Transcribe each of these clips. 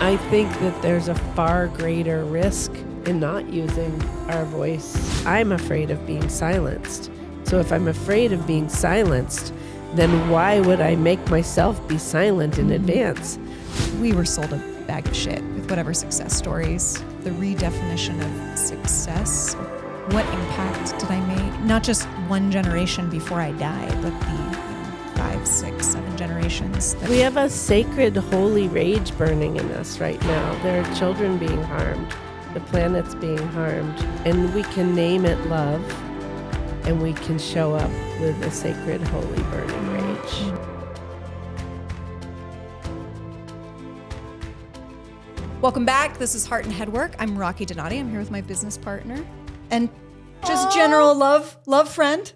I think that there's a far greater risk in not using our voice. I'm afraid of being silenced. So if I'm afraid of being silenced, then why would I make myself be silent in advance? We were sold a bag of shit with whatever success stories, the redefinition of success. What impact did I make? Not just one generation before I die, but the 5, 6, 7 generations. We have a sacred, holy rage burning in us right now. There are children being harmed. The planet's being harmed. And we can name it love, and we can show up with a sacred, holy, burning rage. Welcome back. This is Heart and Head Work. I'm Rocky Donati. I'm here with my business partner and just general love friend,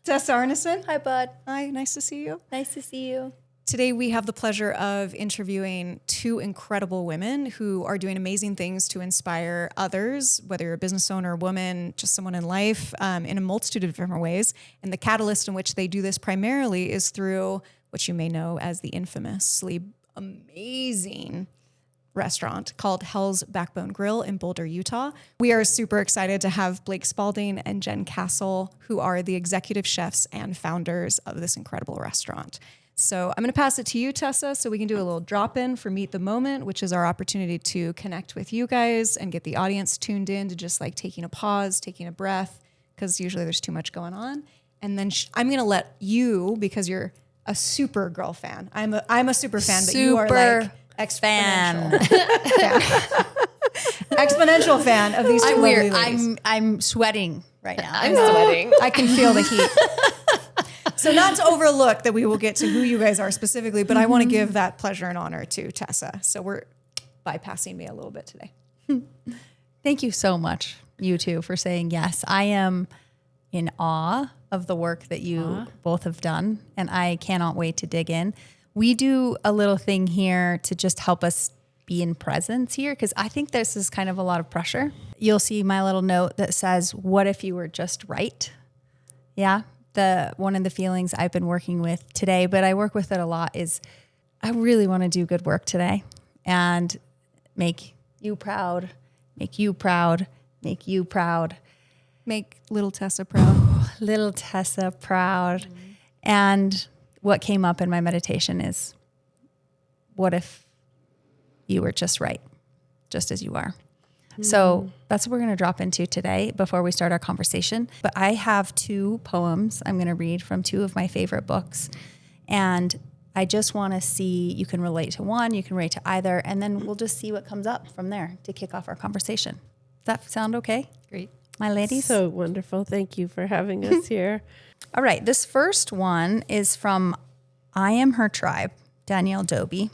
Tess Arneson. Hi, bud. Hi, nice to see you. Nice to see you. Today we have the pleasure of interviewing 2 incredible women who are doing amazing things to inspire others, whether you're a business owner, a woman, just someone in life, in a multitude of different ways. And the catalyst in which they do this primarily is through what you may know as the infamously amazing restaurant called Hell's Backbone Grill in Boulder, Utah. We are super excited to have Blake Spaulding and Jen Castle, who are the executive chefs and founders of this incredible restaurant. So I'm going to pass it to you, Tessa, so we can do a little drop-in for Meet the Moment, which is our opportunity to connect with you guys and get the audience tuned in to just like taking a pause, taking a breath, because usually there's too much going on. And then I'm going to let you, because you're a super girl fan. I'm a super fan, but you are like exponential exponential fan of these 2 I'm weird. lovely ladies. I'm sweating right now. I'm sweating. I can feel the heat. So not to overlook that we will get to who you guys are specifically, but I want to give that pleasure and honor to Tessa. So we're bypassing me a little bit today. Thank you so much, you two, for saying yes. I am in awe of the work that you both have done, and I cannot wait to dig in. We do a little thing here to just help us be in presence here, because I think this is kind of a lot of pressure. You'll see my little note that says, what if you were just right? Yeah. One of the feelings I've been working with today, but I work with it a lot, is I really want to do good work today and make you proud, make you proud, make you proud. Make little Tessa proud. Little Tessa proud. And what came up in my meditation is, what if you were just right, just as you are? So that's what we're going to drop into today before we start our conversation. But I have 2 poems I'm going to read from 2 of my favorite books. And I just want to see, you can relate to one, you can relate to either, and then we'll just see what comes up from there to kick off our conversation. Does that sound okay? Great. My ladies? So wonderful. Thank you for having us here. All right. This first one is from I Am Her Tribe, Danielle Doby.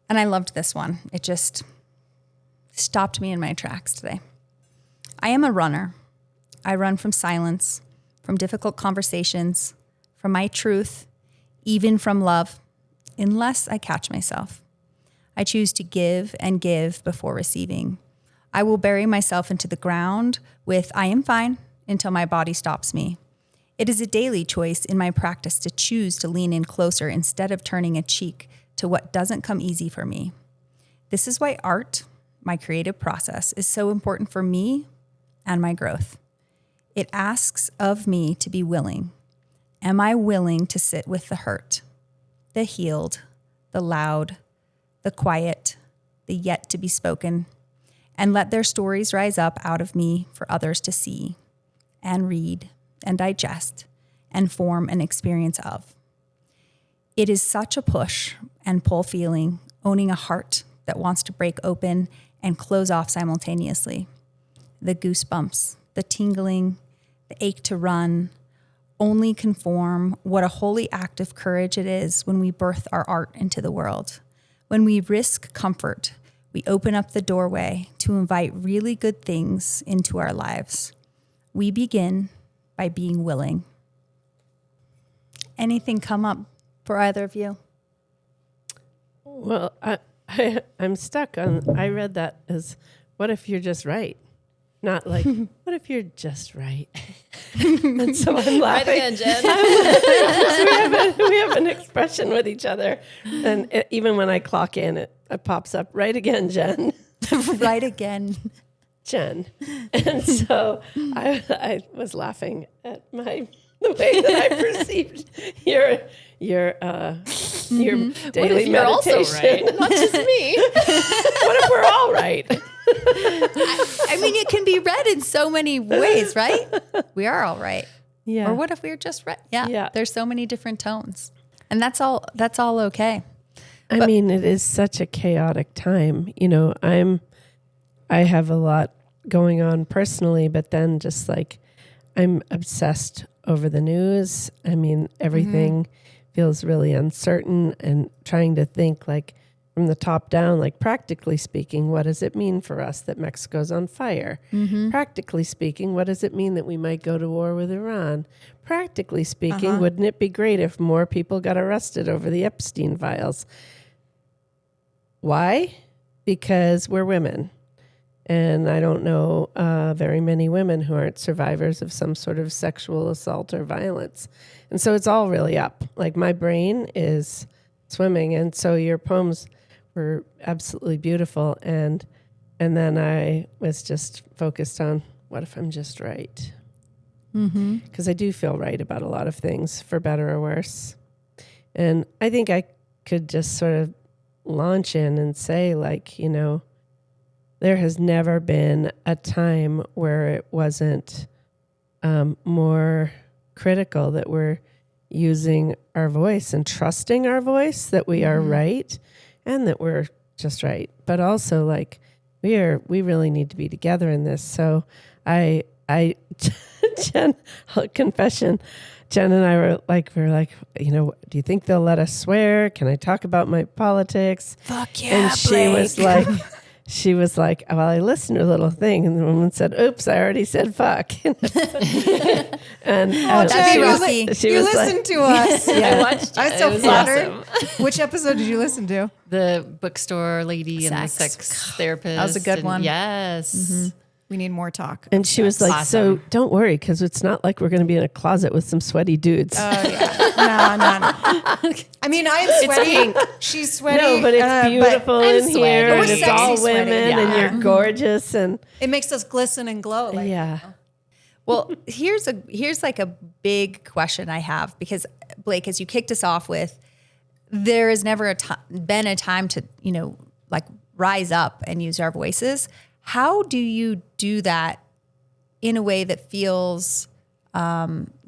And I loved this one. It just stopped me in my tracks today. I am a runner. I run from silence, from difficult conversations, from my truth, even from love, unless I catch myself. I choose to give and give before receiving. I will bury myself into the ground with I am fine until my body stops me. It is a daily choice in my practice to choose to lean in closer instead of turning a cheek to what doesn't come easy for me. This is why art, my creative process, is so important for me and my growth. It asks of me to be willing. Am I willing to sit with the hurt, the healed, the loud, the quiet, the yet to be spoken, and let their stories rise up out of me for others to see and read and digest and form an experience of? It is such a push and pull feeling, owning a heart that wants to break open and close off simultaneously. The goosebumps, the tingling, the ache to run, only conform what a holy act of courage it is when we birth our art into the world. When we risk comfort, we open up the doorway to invite really good things into our lives. We begin by being willing. Anything come up for either of you? Well, I'm stuck on, I read that as, what if you're just right? Not like, what if you're just right? And so I'm laughing. Right again, Jen. we have an expression with each other. And even when I clock in, it pops up right again, Jen. Right again. Jen. And so I was laughing at the way that I perceived your daily meditation. You're also right? Not just me. What if we're all right? I mean, it can be read in so many ways, right? We are all right. Yeah. Or what if we were just right? Yeah. Yeah. There's so many different tones. And that's all okay. I mean, it is such a chaotic time. You know, I have a lot going on personally, but then just like I'm obsessed over the news. I mean, everything feels really uncertain, and trying to think like from the top down, like practically speaking, what does it mean for us that Mexico's on fire? Practically speaking, what does it mean that we might go to war with Iran? Practically speaking, wouldn't it be great if more people got arrested over the Epstein files? Why? Because we're women. And I don't know very many women who aren't survivors of some sort of sexual assault or violence. And so it's all really up. Like my brain is swimming. And so your poems were absolutely beautiful. And then I was just focused on, what if I'm just right? Because I do feel right about a lot of things, for better or worse. And I think I could just sort of launch in and say, like, you know, there has never been a time where it wasn't more critical that we're using our voice and trusting our voice, that we are right and that we're just right. But also, like, we really need to be together in this. So I Jen, confession, Jen and I were like, you know, do you think they'll let us swear? Can I talk about my politics? Fuck yeah, And she was like, well, I listened to a little thing, and the woman said, oops, I already said fuck. and that'd be rocky. She You was listened like, to us. I watched it. I was so It was flattered. awesome. Which episode did you listen to? The bookstore lady and the Sex. sex therapist. That was a good one. Yes. We need more talk. and she was like, so Awesome. don't worry, because it's not like we're going to be in a closet with some sweaty dudes. Oh, yeah. No. I mean, I'm sweaty. She's sweaty. No, but it's beautiful I'm in here, sweaty. and We're it's all sexy women, sweaty. and Yeah. you're gorgeous, and It makes us glisten and glow. Like, yeah. Well, here's like a big question I have, because Blake, as you kicked us off with, there has never been a time to, you know, like rise up and use our voices. How do you do that in a way that feels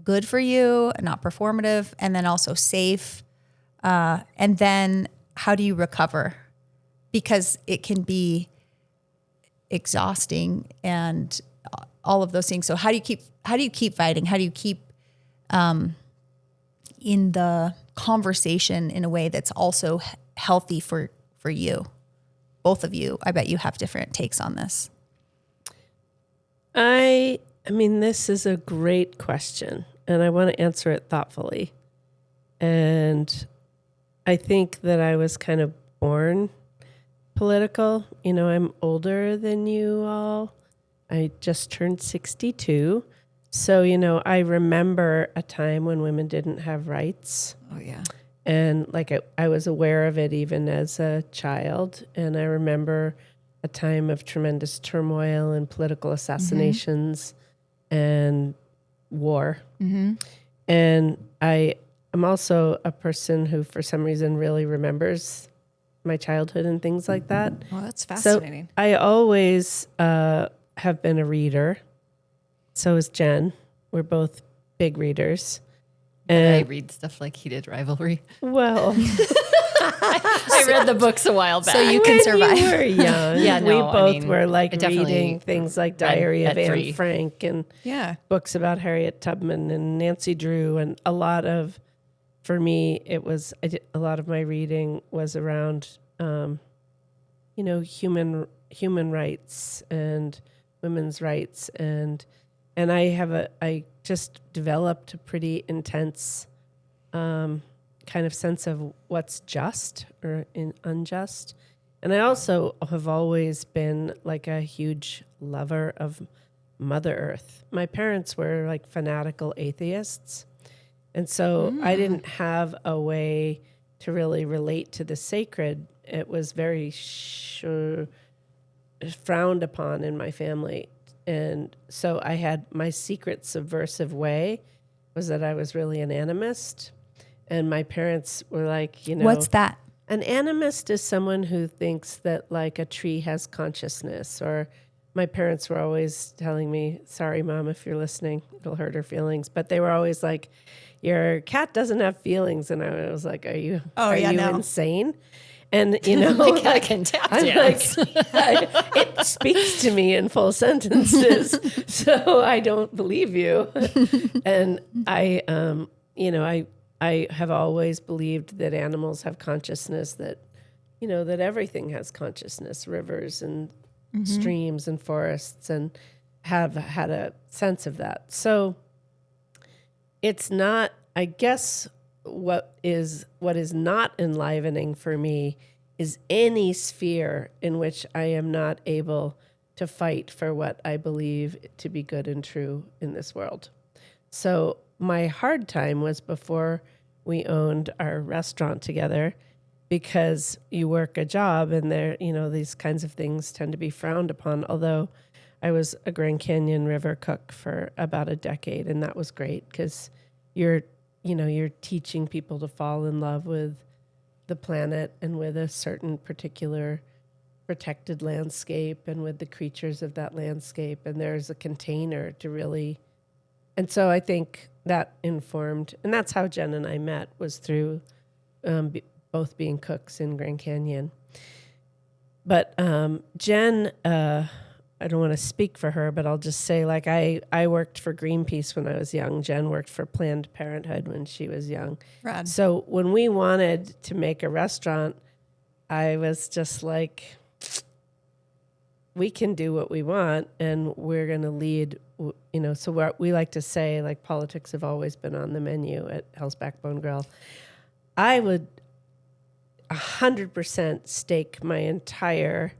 good for you, not performative, and then also safe? And then how do you recover? Because it can be exhausting and all of those things. So how do you keep fighting? How do you keep in the conversation in a way that's also healthy for you? Both of you, I bet you have different takes on this. I mean, this is a great question, and I want to answer it thoughtfully. And I think that I was kind of born political. You know, I'm older than you all. I just turned 62. So, you know, I remember a time when women didn't have rights. Oh, yeah. And like I was aware of it even as a child. And I remember a time of tremendous turmoil and political assassinations and war. And I'm also a person who, for some reason, really remembers my childhood and things like that. Well, that's fascinating. So I always have been a reader. So is Jen. We're both big readers. And I read stuff like Heated Rivalry. Well, I read the books a while back. So you can survive. we were young. Yeah, we no, I both mean, were like I definitely reading things like Diary of at Anne 3. Frank and Yeah. books about Harriet Tubman and Nancy Drew, and a lot of, for me, it was a lot of my reading was around, you know, human rights and women's rights, and I just developed a pretty intense kind of sense of what's just or unjust. And I also have always been like a huge lover of Mother Earth. My parents were like fanatical atheists. And so I didn't have a way to really relate to the sacred it was very frowned upon in my family. And so I had my secret subversive way was that I was really an animist. And my parents were like, What's that? An animist is someone who thinks that like a tree has consciousness. Or my parents were always telling me, sorry, Mom, if you're listening, it'll hurt her feelings. But they were always like, your cat doesn't have feelings. And I was like, are you insane? And, Like, I can tap I'm dance. like, it speaks to me in full sentences, so I don't believe you. And I have always believed that animals have consciousness, that, that everything has consciousness, rivers and streams and forests, and have had a sense of that. So it's not, I guess, what is not enlivening for me is any sphere in which I am not able to fight for what I believe to be good and true in this world. So my hard time was before we owned our restaurant together, because you work a job and there, these kinds of things tend to be frowned upon. Although I was a Grand Canyon River cook for about a decade, and that was great because you're teaching people to fall in love with the planet and with a certain particular protected landscape and with the creatures of that landscape. And there's a container to really, and so I think that informed, and that's how Jen and I met, was through both being cooks in Grand Canyon. But Jen, I don't want to speak for her, but I'll just say, like, I worked for Greenpeace when I was young. Jen worked for Planned Parenthood when she was young. Rad. So when we wanted to make a restaurant, I was just like, we can do what we want, and we're going to lead, so we like to say, like, politics have always been on the menu at Hell's Backbone Grill. I would 100% stake my entire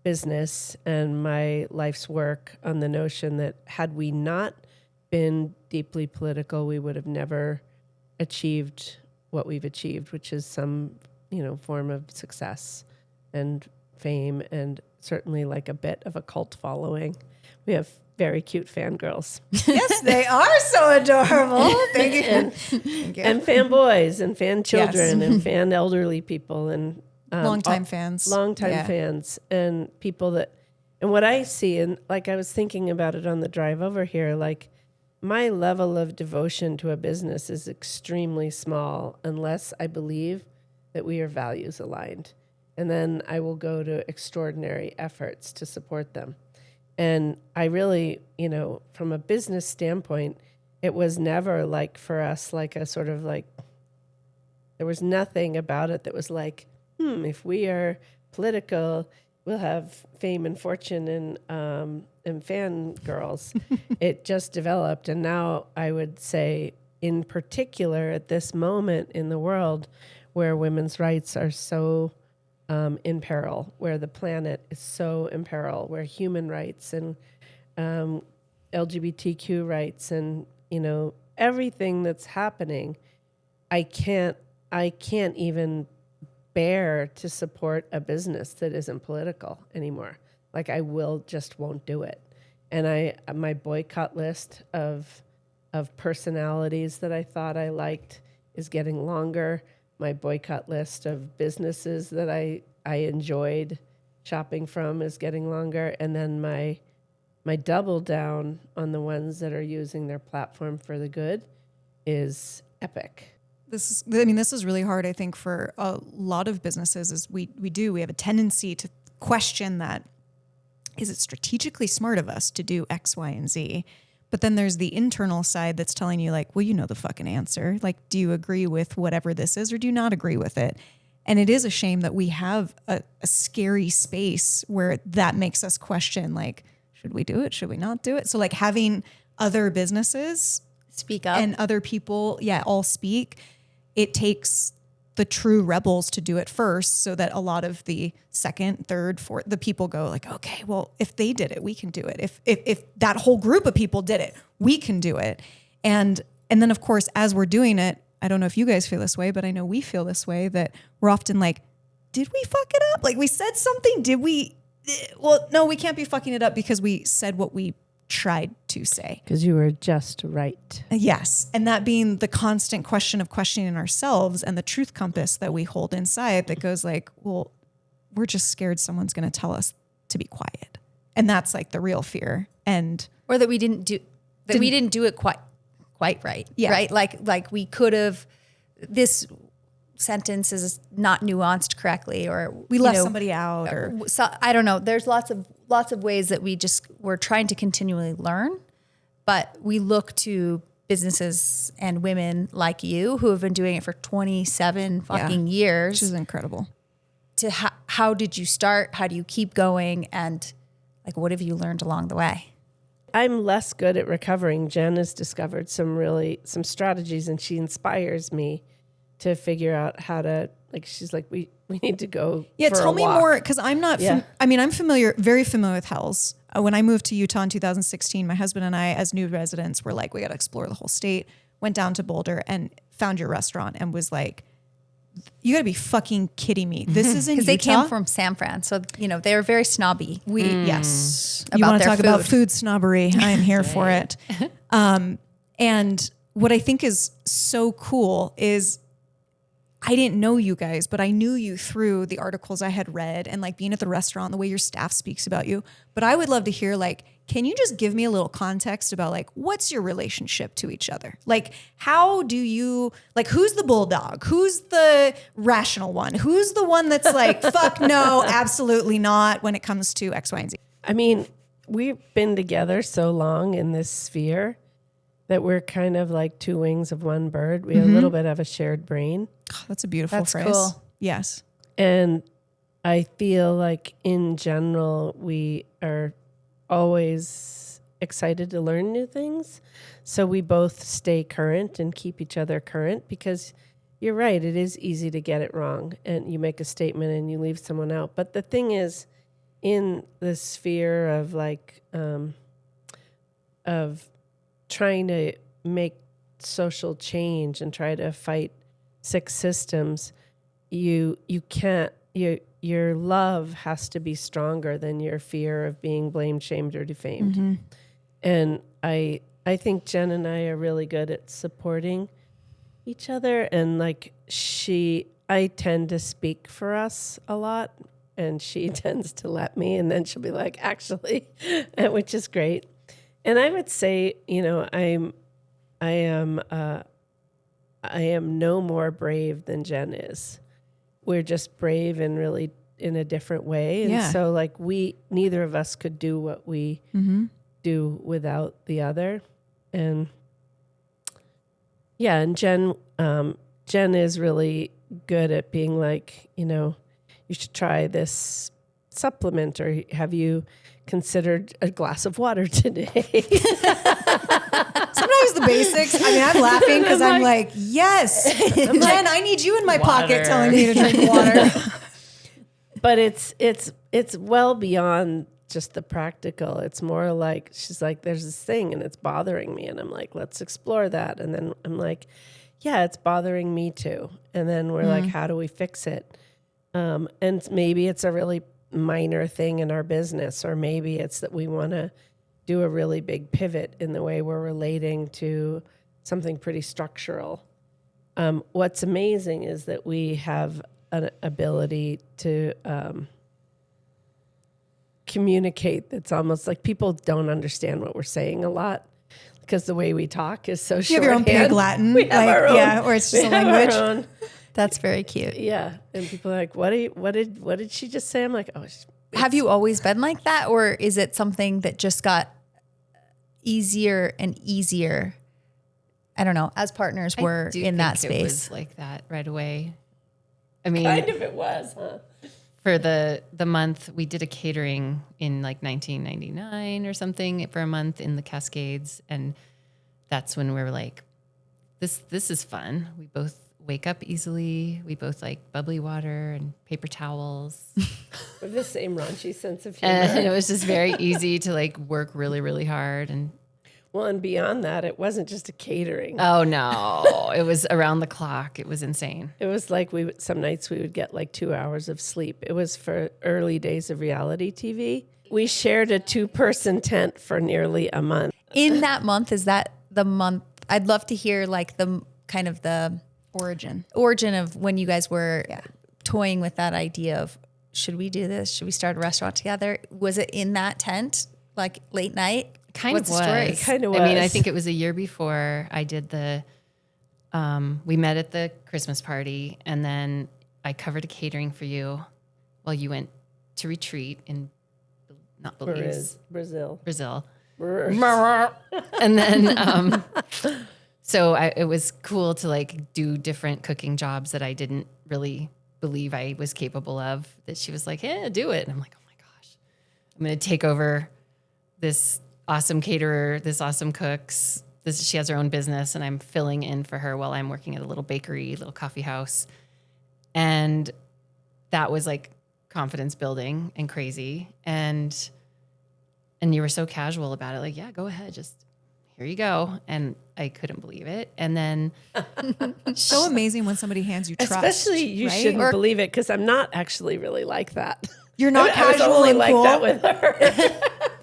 business and my life's work on the notion that had we not been deeply political, we would have never achieved what we've achieved, which is some, form of success and fame, and certainly like a bit of a cult following. We have very cute fangirls. Yes, they are so adorable. Thank you. And fanboys and fan children and fan elderly people and Longtime fans. Fans and people that, and what I see, and like I was thinking about it on the drive over here, like my level of devotion to a business is extremely small unless I believe that we are values aligned. And then I will go to extraordinary efforts to support them. And I really, from a business standpoint, it was never like for us, like a sort of like, there was nothing about it that was like, if we political, we'll have fame and fortune and fangirls. It just developed. And now I would say, in particular, at this moment in the world where women's rights are so in peril, where the planet is so in peril, where human rights and LGBTQ rights and, everything that's happening, I can't even bear to support a business that isn't political anymore. Like I won't do it. And my boycott list of personalities that I thought I liked is getting longer. My boycott list of businesses that I enjoyed shopping from is getting longer. And then my double down on the ones that are using their platform for the good is epic. This is really hard, I think, for a lot of businesses. Is we have a tendency to question that, is it strategically smart of us to do X, Y, and Z? But then there's the internal side that's telling you like, well, you know the fucking answer. Like, do you agree with whatever this is or do you not agree with it? And it is a shame that we have a scary space where that makes us question, like, should we do it? Should we not do it? So like having other businesses speak up and other people, all speak. It takes the true rebels to do it first, so that a lot of the second, third, fourth, the people go like, okay, well, if they did it, we can do it. If that whole group of people did it, we can do it. And then of course, as we're doing it, I don't know if you guys feel this way, but I know we feel this way, that we're often like, did we fuck it up? Like we said something, did we? Well, no, we can't be fucking it up because we said what we tried to say. Because you were just right. Yes. And that being the constant question of questioning ourselves and the truth compass that we hold inside that goes like, well, we're just scared someone's going to tell us to be quiet. And that's like the real fear. And or that we didn't do it quite right. Yeah. Right. Like we could have, this sentence is not nuanced correctly, or we left somebody out, or so, I don't know. There's lots of ways that we're trying to continually learn, but we look to businesses and women like you who have been doing it for 27 fucking years. Which is incredible. To how did you start? How do you keep going? And like, what have you learned along the way? I'm less good at recovering. Jen has discovered some strategies, and she inspires me to figure out how to, like, she's like, we need to go. Yeah, for tell a me walk. more, because I'm not, I'm very familiar with Hells. When I moved to Utah in 2016, my husband and I, as new residents, were like, we got to explore the whole state. Went down to Boulder and found your restaurant and was like, you got to be fucking kidding me. This is in Utah? Because they came from San Fran. So, they were very snobby. Yes. You About want to their talk about food. food snobbery? I am here for it. And what I think is so cool is I didn't know you guys, but I knew you through the articles I had read and like being at the restaurant, the way your staff speaks about you. But I would love to hear, like, can you just give me a little context about like, what's your relationship to each other? Like, how do you, like, who's the bulldog? Who's the rational one? Who's the one that's like, fuck no, absolutely not when it comes to X, Y, and Z? I mean, we've been together so long in this sphere that we're kind of like two wings of one bird. We have a little bit of a shared brain. Oh, that's a beautiful That's phrase. cool. Yes. And I feel like in general, we are always excited to learn new things. So we both stay current and keep each other current, because you're right, it is easy to get it wrong and you make a statement and you leave someone out. But the thing is, in the sphere of like, of trying to make social change and try to fight sick systems, you can't, your love has to be stronger than your fear of being blamed, shamed, or defamed. And I think Jen and I are really good at supporting each other. And like I tend to speak for us a lot, and she tends to let me, and then she'll be like, actually, which is great. And I would say, I am no more brave than Jen is. We're just brave and really in a different way. And so like neither of us could do what we do without the other. And and Jen is really good at being like, you should try this supplement, or have you considered a glass of water today? Sometimes the basics. I mean, I'm laughing because I'm like, yes, Jen, I need you in my pocket telling me to drink water. But it's well beyond just the practical. It's more like, she's like, there's this thing and it's bothering me. And I'm like, let's explore that. And then I'm like, yeah, it's bothering me too. And then we're like, how do we fix it? And maybe it's a really minor thing in our business, or maybe it's that we want to do a really big pivot in the way we're relating to something pretty structural. What's amazing is that we have an ability to communicate that's almost like people don't understand what we're saying a lot, because the way we talk is so short. You have your own pig Latin, we have our own, or it's just a language. That's very cute. Yeah, and people are like, what did she just say? I'm like, oh. Have you always been like that, or is it something that just got easier and easier? I don't know. As partners, we're in that space. It was like that right away. I mean, Kind of it was, huh? For the month, we did a catering in like 1999 or something for a month in the Cascades, and that's when we were like, this is fun. We both wake up easily. We both like bubbly water and paper towels. We have the same raunchy sense of humor. And it was just very easy to like work really, really hard. And Well, and beyond that, it wasn't just a catering. Oh no, it was around the clock. It was insane. It was like some nights we would get like 2 hours of sleep. It was for early days of reality TV. We shared a 2-person tent for nearly a month. In that month, is that the month? I'd love to hear like the kind of the Origin. of when you guys were toying with that idea of, should we do this? Should we start a restaurant together? Was it in that tent, like late night? What's the story? It kind of was. I mean, I think it was a year before I did we met at the Christmas party, and then I covered a catering for you while you went to retreat in, not Belize, Brazil. And then, so it was cool to like do different cooking jobs that I didn't really believe I was capable of, that she was like, yeah, do it. And I'm like, oh my gosh, I'm going to take over this awesome caterer, this awesome cooks. She has her own business, and I'm filling in for her while I'm working at a little bakery, little coffee house. And that was like confidence building and crazy. And you were so casual about it. Like, yeah, go ahead. Just here you go. And I couldn't believe it. And then So amazing when somebody hands you trust. Especially you right? shouldn't believe it, because I'm not actually really like that. You're not I was casual only and like cool. that with her.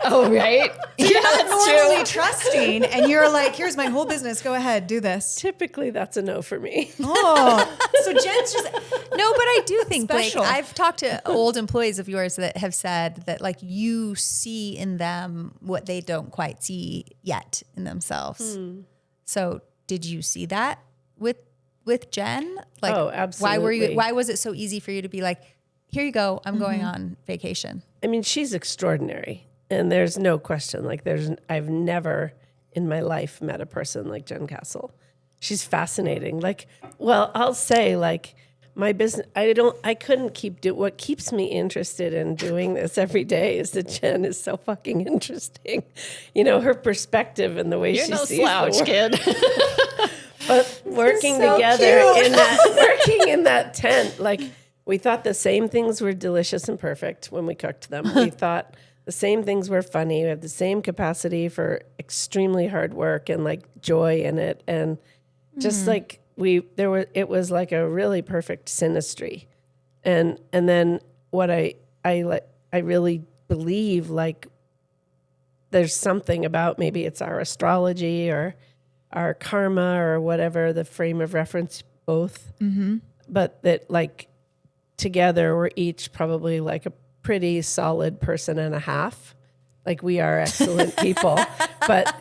oh, right. You're not normally trusting, and you're like, here's my whole business. Go ahead, do this. Typically, that's a no for me. Oh, so Jen's just No, but I do think, Blake, Special. I've talked to old employees of yours that have said that like you see in them what they don't quite see yet in themselves. So did you see that with Jen? Like, Oh, absolutely. Why was it so easy for you to be like, here you go, I'm going on vacation? I mean, she's extraordinary, and there's no question. Like, I've never in my life met a person like Jen Castle. She's fascinating. Like, well, I'll say, like, my business, I couldn't what keeps me interested in doing this every day is that Jen is so fucking interesting. You know, her perspective and the way she sees the world. kid. But working so together cute. working in that tent, like, we thought the same things were delicious and perfect when we cooked them. We thought the same things were funny. We have the same capacity for extremely hard work and like joy in it, and just like it was like a really perfect synastry. And then what I really believe, like, there's something about, maybe it's our astrology or our karma or whatever the frame of reference, both, but that like together we're each probably like a pretty solid person and a half. Like, we are excellent people, but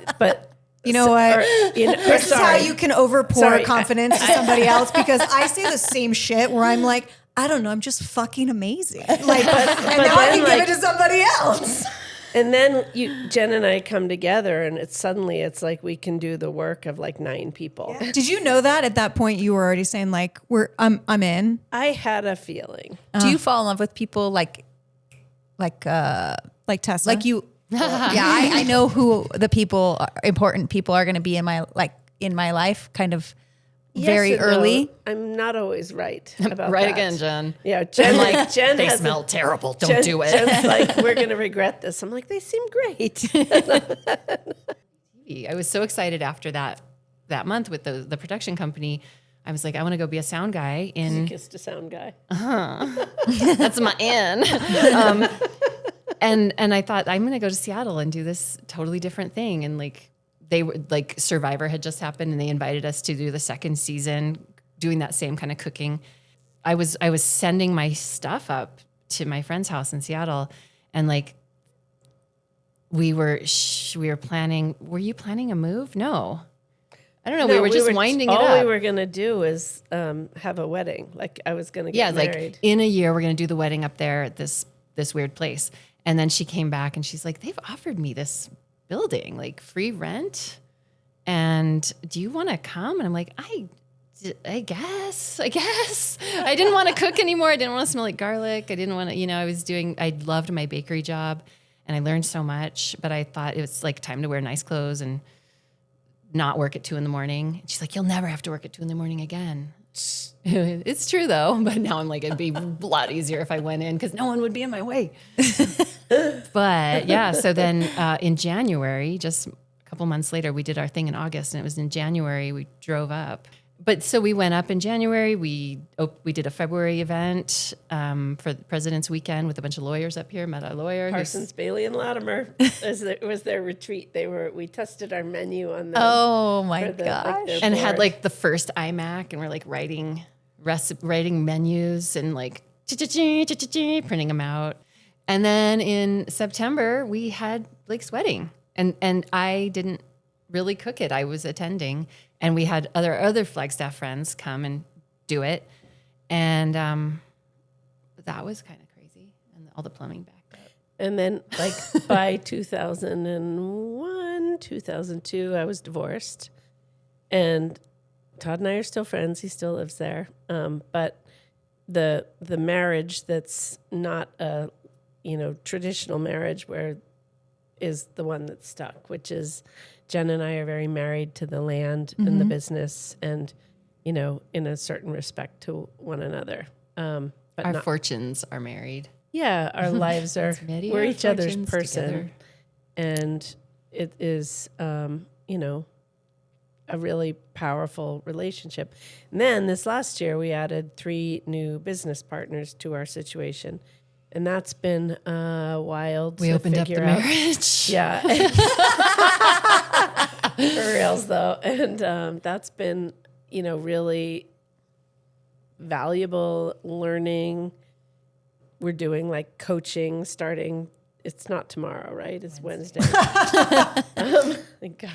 You know what? This is how you can overpour confidence to somebody else, because I say the same shit where I'm like, I don't know, I'm just fucking amazing. Like, and now I can give it to somebody else. And then Jen and I come together, and it's like we can do the work of like 9 people. Yeah. Did you know that at that point you were already saying like, I'm in? I had a feeling. Do you fall in love with people like Tessa? like you? I know who the important people are going to be in my life, kind of very Yes and early. no. I'm not always right about Right that. again, Jen. Yeah, Jen. Like, Jen They has smell terrible. Don't do it. Jen's like, we're gonna regret this. I'm like, they seem great. I was so excited after that month with the production company. I was like, I want to go be a sound guy in. Kissed a sound guy. That's my in. And I thought, I'm going to go to Seattle and do this totally different thing. And like, they were like, Survivor had just happened, and they invited us to do the second season, doing that same kind of cooking. I was sending my stuff up to my friend's house in Seattle, and like, we were planning. Were you planning a move? No. I don't know. we were just winding it up. All we were going to do is have a wedding. Like, I was going to get married. Like in a year, we're going to do the wedding up there at this weird place. And then she came back and she's like, they've offered me this building, like free rent. And do you want to come? And I'm like, I guess. I didn't want to cook anymore. I didn't want to smell like garlic. I didn't want to, I loved my bakery job and I learned so much, but I thought it was like time to wear nice clothes and not work at 2 a.m. And she's like, you'll never have to work at 2 a.m. again. It's true though, but now I'm like, it'd be a lot easier if I went in because no one would be in my way. But yeah, so then in January, just a couple months later, we did our thing in August, and it was in January we drove up. But so we went up in January. We did a February event for the President's Weekend with a bunch of lawyers up here. Met a lawyer. Parsons, Bailey, and Latimer. It was their retreat. We tested our menu on them. Oh my for gosh. their and had board. like the first iMac, and we're like writing menus and like printing them out. And then in September we had Blake's wedding, and I didn't really cook it. I was attending, and we had other Flagstaff friends come and do it, and that was kind of crazy, and all the plumbing backed up. And then, like, by 2001, 2002, I was divorced. And Todd and I are still friends. He still lives there. But the marriage that's not a, traditional marriage is the one that's stuck, which is Jen and I are very married to the land and the business and, in a certain respect to one another. But Our not, fortunes are married. yeah, our lives are, marry we're our each other's fortunes person. together. And it is, a really powerful relationship. And then this last year, we added 3 new business partners to our situation. And that's been wild. We to opened up the figure out. marriage. Yeah. For reals, though. And that's been, really valuable learning. We're doing like coaching starting. It's not tomorrow, right? It's Wednesday. Thank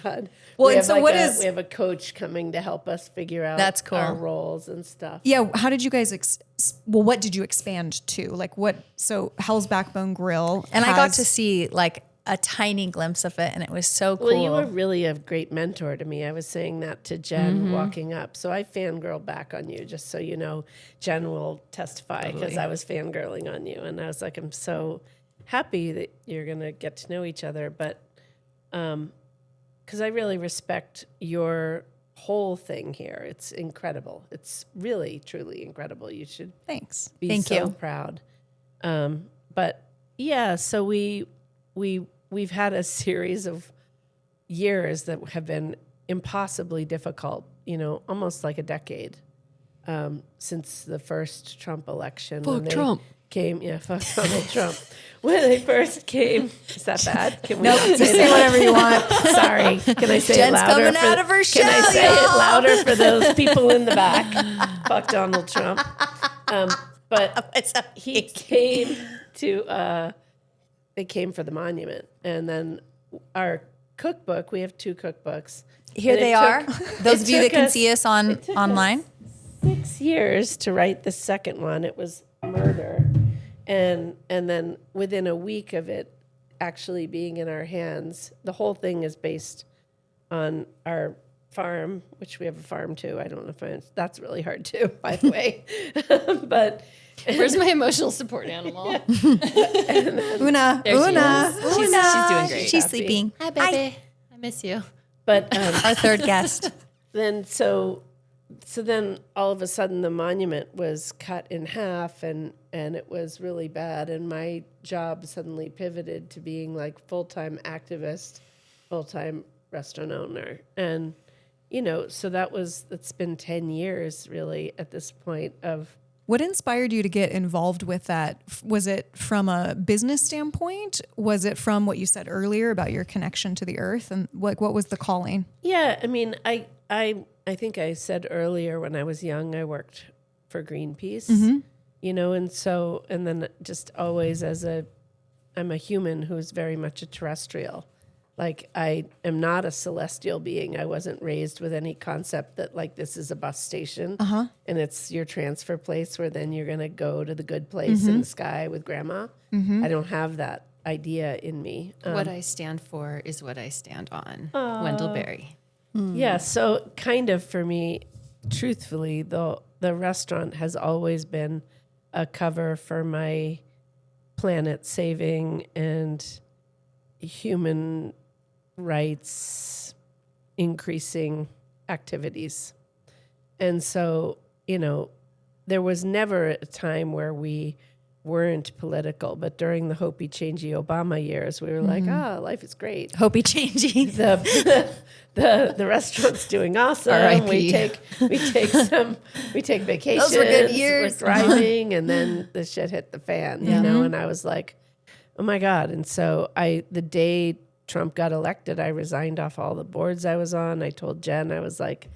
God. Well, we and so have what we have a coach coming to help us figure out That's cool. our roles and stuff. Yeah. How did you guys, what did you expand to? Like what, so Hell's Backbone Grill. And I got has- to see like a tiny glimpse of it, and it was so cool. Well, you were really a great mentor to me. I was saying that to Jen walking up. So I fangirled back on you, just so you know. Jen will testify because I was fangirling on you. And I was like, I'm so happy that you're going to get to know each other. But because I really respect your whole thing here. It's incredible. It's really, truly incredible. You should Thanks. be Thank so you. proud. But yeah, so we've had a series of years that have been impossibly difficult, almost like a decade since the first Trump election. Fuck Trump. Fuck Donald Trump. When they first came, is that bad? Can we Nope, not you say say that? whatever you want. Sorry. Can I say Jen's it louder? coming out of her Can I shell, say it y'all. louder for those people in the back? Fuck Donald Trump. But he came to, they came for the monument. And then our cookbook, we have 2 cookbooks. Here And it they are. took- Those it of you that took can us- see us on it took online. us 6 years to write the second one. It was murder. And then within a week of it actually being in our hands, the whole thing is based on our farm, which we have a farm too. I don't know if that's really hard too, by the way. But Where's my emotional support animal? Una. There she is. She's doing great. She's sleeping. Hi, baby. I miss you. but Our third guest. then so then all of a sudden the monument was cut in half and it was really bad, and my job suddenly pivoted to being like full-time activist, full-time restaurant owner. And so it's been 10 years really at this point of What inspired you to get involved with that? Was it from a business standpoint? Was it from what you said earlier about your connection to the earth? And what was the calling? Yeah, I mean, I think I said earlier when I was young, I worked for Greenpeace, and then just always I'm a human who's very much a terrestrial. Like I am not a celestial being. I wasn't raised with any concept that like this is a bus station and it's your transfer place where then you're going to go to the good place in the sky with grandma. I don't have that idea in me. What I stand for is what I stand on. Wendell Berry. Yeah, so kind of for me, truthfully, the restaurant has always been a cover for my planet saving and human rights increasing activities. And so, there was never a time where we weren't political. But during the Hopey Changey Obama years, we were like, life is great. Hopey changey. The restaurant's doing awesome. R.I.P. We take vacations. Those were good years. We're thriving, and then the shit hit the fan, you know. And I was like, oh my God. And so the day Trump got elected, I resigned off all the boards I was on. I told Jen, I was like,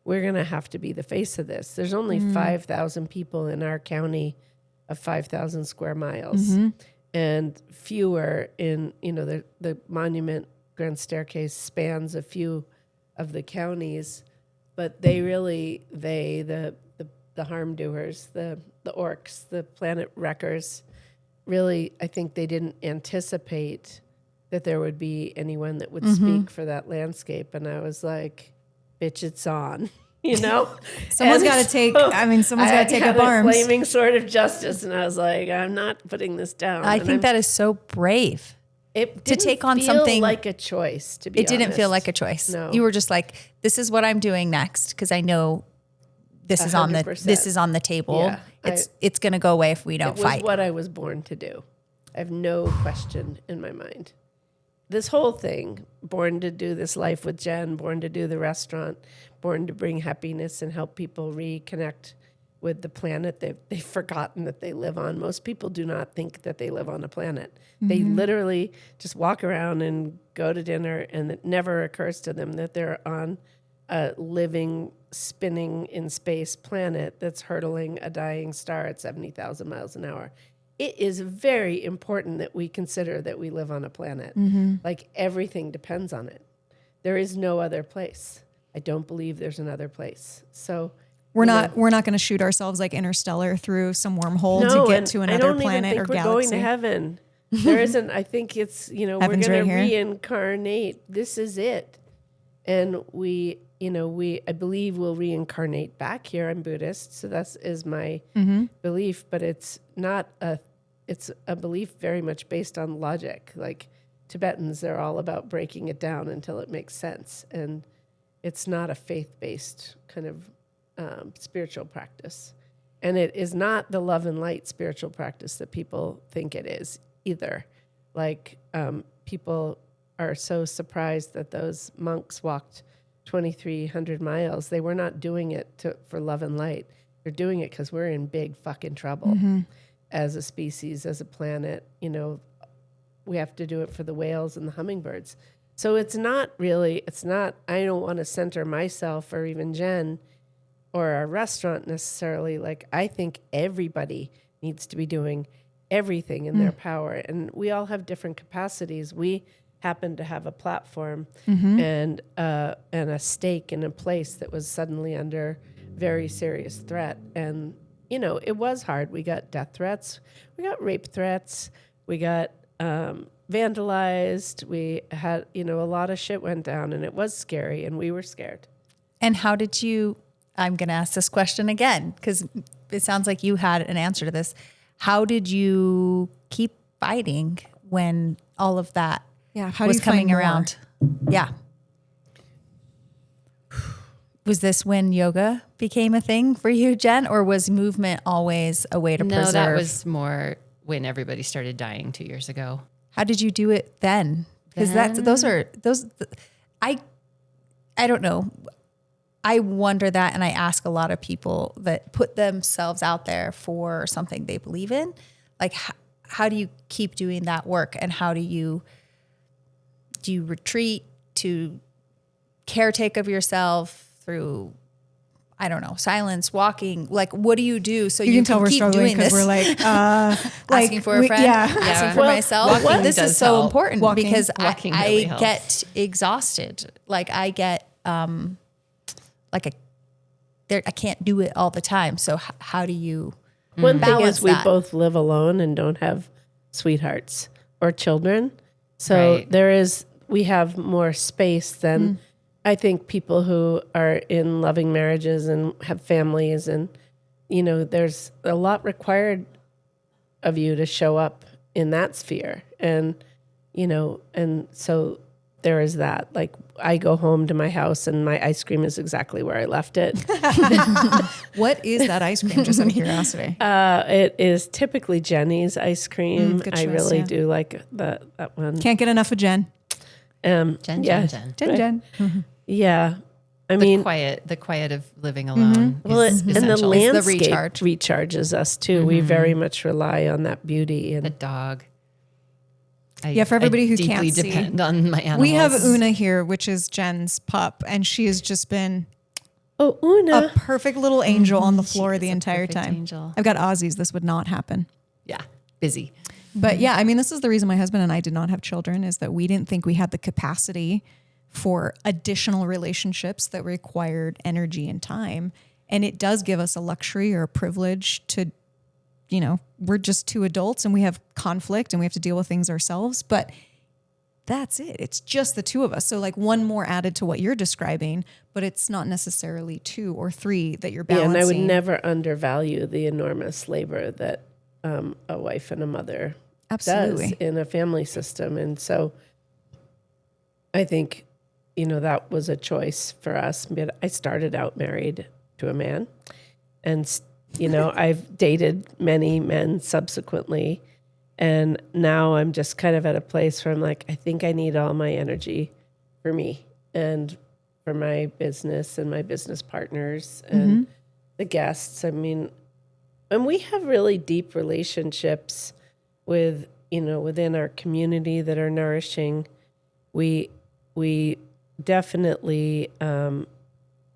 we're gonna have to be the face of this. There's only 5,000 people in our county of 5,000 square miles, and fewer in, you know, the monument Grand Staircase spans a few of the counties, but they really, the harm doers, the orcs, the planet wreckers, really, I think they didn't anticipate that there would be anyone that would speak for that landscape. And I was like, bitch, it's on. You know, someone's got to take up arms. Flaming sword of justice, and I was like, I'm not putting this down. I think that is so brave. It to take on feel something like a choice. To be it didn't honest. feel like a choice. No, you were just like, this is what I'm doing next because I know this is on the 100%. table. Yeah, it's going to go away if we don't fight. It was what I was born to do. I have no question in my mind. This whole thing, born to do this life with Jen, born to do the restaurant, born to bring happiness and help people reconnect with the planet they've forgotten that they live on. Most people do not think that they live on a planet. They literally just walk around and go to dinner, and it never occurs to them that they're on a living, spinning in space planet that's hurtling a dying star at 70,000 miles an hour. It is very important that we consider that we live on a planet. Like, everything depends on it. There is no other place. I don't believe there's another place. So we're not going to shoot ourselves like Interstellar through some wormhole to get to another planet or we're galaxy. Going to heaven. There isn't. I think it's, you know, Heaven's we're going right to here. reincarnate. This is it. And I believe we'll reincarnate back here. I'm Buddhist, so that is my belief. But it's not it's a belief very much based on logic. Like Tibetans, they're all about breaking it down until it makes sense. And it's not a faith-based kind of spiritual practice. And it is not the love and light spiritual practice that people think it is either. Like, people are so surprised that those monks walked 2,300 miles. They were not doing it for love and light. They're doing it because we're in big fucking trouble as a species, as a planet. You know, we have to do it for the whales and the hummingbirds. So it's not, I don't want to center myself or even Jen or our restaurant necessarily. Like, I think everybody needs to be doing everything in their power. And we all have different capacities. We happen to have a platform and a stake in a place that was suddenly under very serious threat. And, you know, it was hard. We got death threats. We got rape threats. We got vandalized. We had, you know, a lot of shit went down, and it was scary, and we were scared. And how did you, I'm going to ask this question again, because it sounds like you had an answer to this. How did you keep fighting when all of that was coming around? Yeah. Was this when yoga became a thing for you, Jen, or was movement always a way to preserve? No, that was more when everybody started dying 2 years ago. How did you do it then? Because I don't know. I wonder that, and I ask a lot of people that put themselves out there for something they believe in, like how do you keep doing that work, and how do you retreat to caretake of yourself through, I don't know, silence, walking, like what do you do so you can tell we're keep struggling doing this? We're like asking for a friend, asking for myself. walking This does is so help. important because Walking I really helps. get exhausted. Like I get I can't do it all the time. So how do you One thing balance is we that? both live alone and don't have sweethearts or children. So we have more space than I think people who are in loving marriages and have families, and, you know, there's a lot required of you to show up in that sphere. And, you know, and so there is that. Like, I go home to my house and my ice cream is exactly where I left it. What is that ice cream? Just out of curiosity. It is typically Jenny's ice cream. good I choice, really yeah. do like that one. Can't get enough of Jen. Jen. Jen. Yeah. I The mean, quiet of living alone. well, is and the essential. landscape recharge. recharges us too. We very much rely on that beauty. The And dog. Yeah, for everybody who deeply can't see. depend on my animals. We have Una here, which is Jen's pup, and she has just been oh, Una. a perfect little angel on the floor is the a entire perfect time. angel. I've got Aussies. This would not happen. Yeah, busy. But yeah, I mean, this is the reason my husband and I did not have children, is that we didn't think we had the capacity for additional relationships that required energy and time. And it does give us a luxury or a privilege to, you know, we're just two adults and we have conflict and we have to deal with things ourselves. But that's it. It's just the two of us. So like one more added to what you're describing, but it's not necessarily two or three that you're Yeah, balancing. and I would never undervalue the enormous labor that a wife and a mother Absolutely. does in a family system. And so I think, you know, that was a choice for us. But I started out married to a man. And, you know, I've dated many men subsequently. And now I'm just kind of at a place where I'm like, I think I need all my energy for me and for my business and my business partners and the guests. I mean, and we have really deep relationships with, you know, within our community that are nourishing. We definitely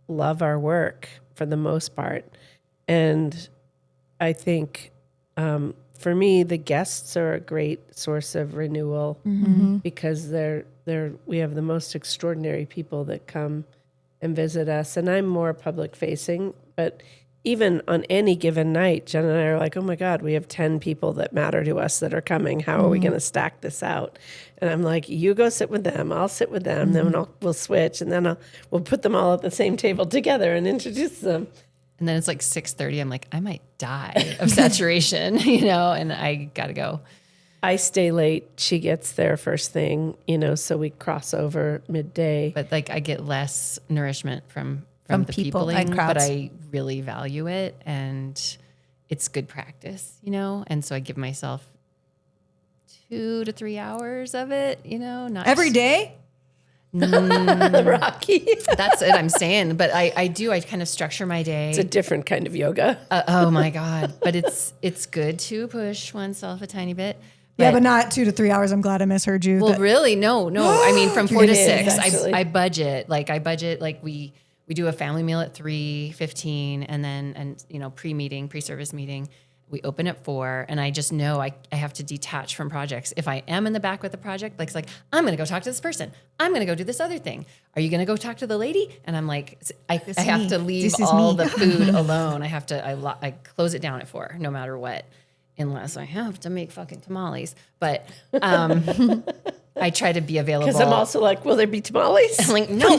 love our work for the most part. And I think for me, the guests are a great source of renewal because we have the most extraordinary people that come and visit us. And I'm more public facing, but even on any given night, Jen and I are like, oh my God, we have 10 people that matter to us that are coming. How are we going to stack this out? And I'm like, you go sit with them. I'll sit with them. Then we'll switch. And then we'll put them all at the same table together and introduce them. And then it's like 6:30. I'm like, I might die of saturation, you know, and I got to go. I stay late. She gets there first thing, you know, so we cross over midday. But like I get less nourishment from From the people peopling, and crowds. but I really value it and it's good practice, you know? And so I give myself 2 to 3 hours of it, you know, not Every day? Rocky. That's it. I'm saying, but I kind of structure my day. It's a different kind of yoga. Oh my God. But it's good to push oneself a tiny bit. Yeah, but not 2 to 3 hours. I'm glad I misheard you. Well, really, no. I mean, from 4 to It is, 6, actually. I budget. Like we do a family meal at 3:15 and then, you know, pre-service meeting. We open at 4 and I just know I have to detach from projects. If I am in the back with a project, like it's like, I'm going to go talk to this person. I'm going to go do this other thing. Are you going to go talk to the lady? And I'm like, I have to leave This is all me. the food alone. I close it down at 4 no matter what, unless I have to make fucking tamales. But I try to be available. Because I'm also like, will there be tamales? I'm like, no,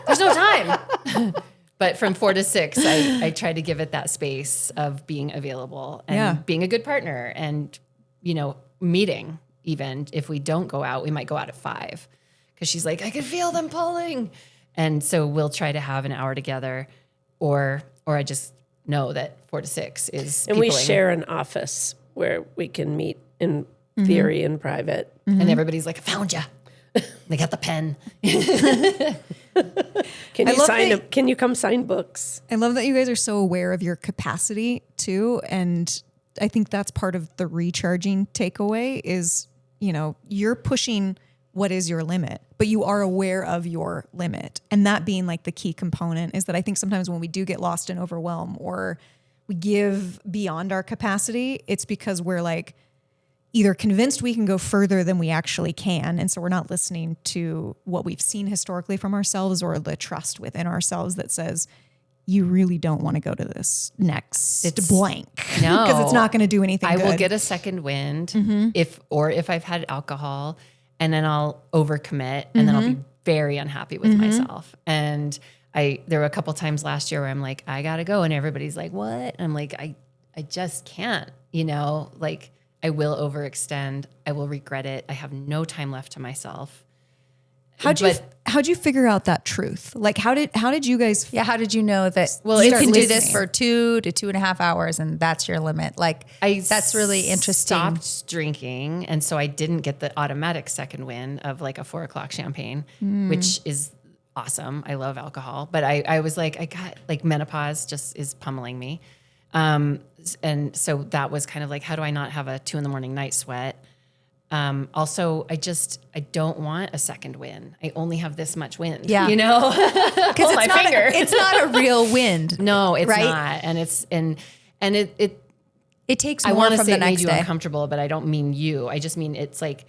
there's no time. But from 4 to 6, I try to give it that space of being available and being a good partner and, you know, meeting. Even if we don't go out, we might go out at 5 because she's like, I can feel them pulling. And so we'll try to have an hour together or I just know that 4 to 6 is And we peopling. share an office where we can meet in theory in private. And everybody's like, I found you. They got the pen. Can you come sign books? I love that you guys are so aware of your capacity too. And I think that's part of the recharging takeaway is, you know, you're pushing what is your limit, but you are aware of your limit. And that being like the key component is that I think sometimes when we do get lost in overwhelm or we give beyond our capacity, it's because we're like either convinced we can go further than we actually can. And so we're not listening to what we've seen historically from ourselves or the trust within ourselves that says, you really don't want to go to this next blank. No. Because it's not going to do anything I good. will get a second wind if I've had alcohol and then I'll overcommit and then I'll be very unhappy with myself. And there were a couple times last year where I'm like, I gotta go. And everybody's like, what? And I'm like, I just can't, you know, like I will overextend. I will regret it. I have no time left to myself. How'd you figure out that truth? Like, how did you guys? Yeah. How did you know that? Well, you it's can do this listening. for 2 to 2.5 hours, and that's your limit. Like, that's really interesting. Stopped drinking, and so I didn't get the automatic second win of like a 4 o'clock champagne, which is awesome. I love alcohol, but I was like, I got like menopause just is pummeling me, and so that was kind of like, how do I not have a 2 a.m. night sweat? Also, I don't want a second win. I only have this much wind. Yeah. You know, Because it's not a real wind. No, it's right? not. And it's, and it takes I more want to from say the it made next you day. uncomfortable, but I don't mean you. I just mean, it's like,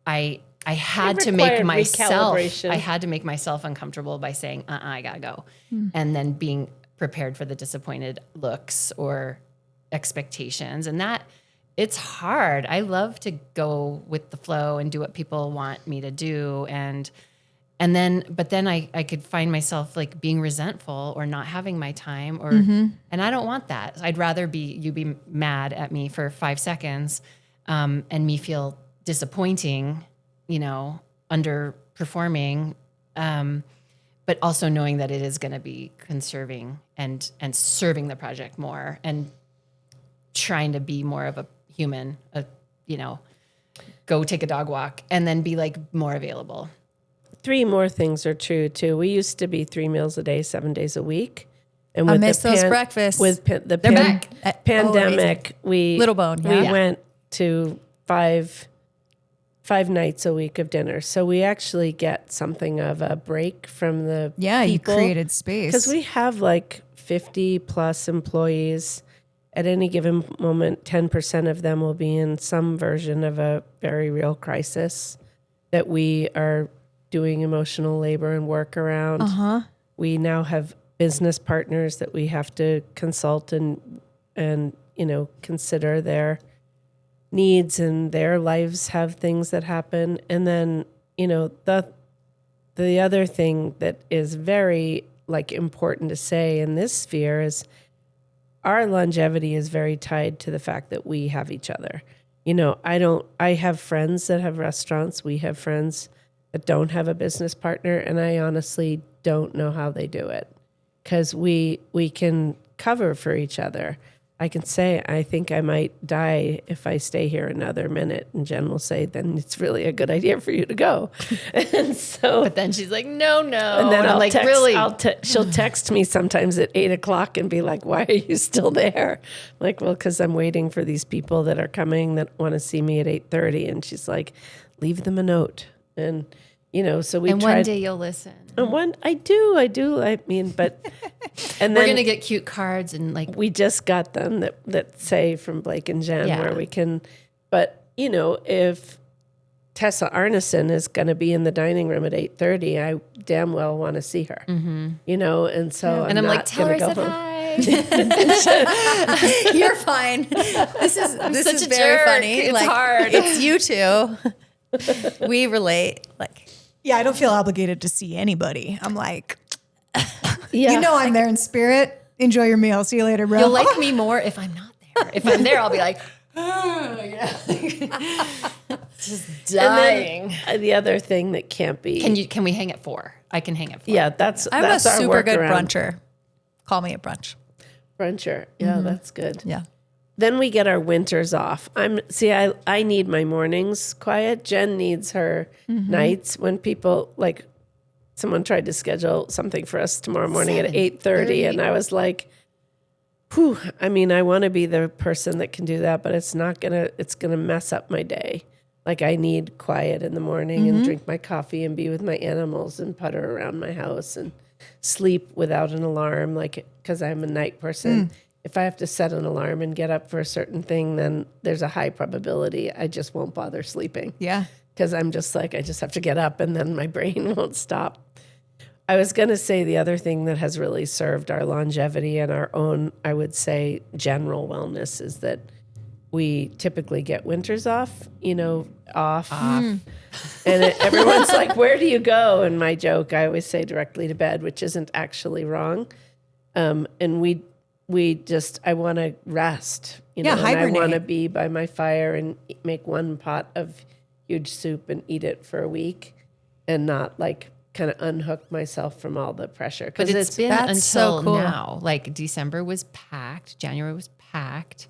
I had to required make myself, recalibration. I had to make myself uncomfortable by saying, I gotta go. And then being prepared for the disappointed looks or expectations. And that, it's hard. I love to go with the flow and do what people want me to do. But then I could find myself like being resentful or not having my time and I don't want that. I'd rather you be mad at me for 5 seconds, and me feel disappointing, underperforming, but also knowing that it is going to be conserving and serving the project more and trying to be more of a human, go take a dog walk and then be like more available. 3 more things are true too. We used to be 3 meals a day, 7 days a week. And I miss those breakfasts. With the back. pandemic, we Little bone, we yeah. went to 5 nights a week of dinner. So we actually get something of a break from the Yeah, people. you created space. Because we have like 50 plus employees. At any given moment, 10% of them will be in some version of a very real crisis that we are doing emotional labor and work around. We now have business partners that we have to consult and consider their needs, and their lives have things that happen. And then, the other thing that is very important to say in this sphere is our longevity is very tied to the fact that we have each other. I have friends that have restaurants. We have friends that don't have a business partner. And I honestly don't know how they do it, because we can cover for each other. I can say, I think I might die if I stay here another minute. And Jen will say, then it's really a good idea for you to go. And so, But then she's like, no. and then I'm like, really? She'll text me sometimes at 8:00 and be like, why are you still there? I'm like, well, because I'm waiting for these people that are coming that want to see me at 8:30. And she's like, leave them a note. And, so we and tried. one day you'll listen. And I do. I mean, but, and We're then going to get cute cards and like, we just got them that say from Blake and Jen Yeah. where we can, but if Tessa Arneson is going to be in the dining room at 8:30, I damn well want to see her, and so and I'm like, not tell her I gonna said go home. hi. You're fine. This is such a very jerk. funny. It's hard. It's you two. We relate. yeah, I don't feel obligated to see anybody. I'm like, Yeah. I'm there in spirit. Enjoy your meal. See you later, bro. You'll like me more if I'm not there. If I'm there, I'll be like, just dying. And then, the other thing that can't be. Can we hang at 4? I can hang at 4. Yeah, that's I'm that's a our super good workaround. bruncher. Call me a brunch. Bruncher. Yeah, that's good. Yeah. Then we get our winters off. I need my mornings quiet. Jen needs her nights. When people someone tried to schedule something for us tomorrow morning at 8:30, and I was like, whew, I mean, I want to be the person that can do that, but it's gonna mess up my day. I need quiet in the morning and drink my coffee and be with my animals and putter around my house and sleep without an alarm, because I'm a night person. If I have to set an alarm and get up for a certain thing, then there's a high probability I just won't bother sleeping. Yeah. Because I'm just I just have to get up and then my brain won't stop. I was going to say the other thing that has really served our longevity and our own, I would say, general wellness is that we typically get winters off. And everyone's like, where do you go? And my joke, I always say directly to bed, which isn't actually wrong. And I want to rest, and I hibernate. want to be by my fire and make one pot of huge soup and eat it for a week. and not like kind of unhook myself from all the pressure. But it's been that's until so cool. now. Like December was packed, January was packed.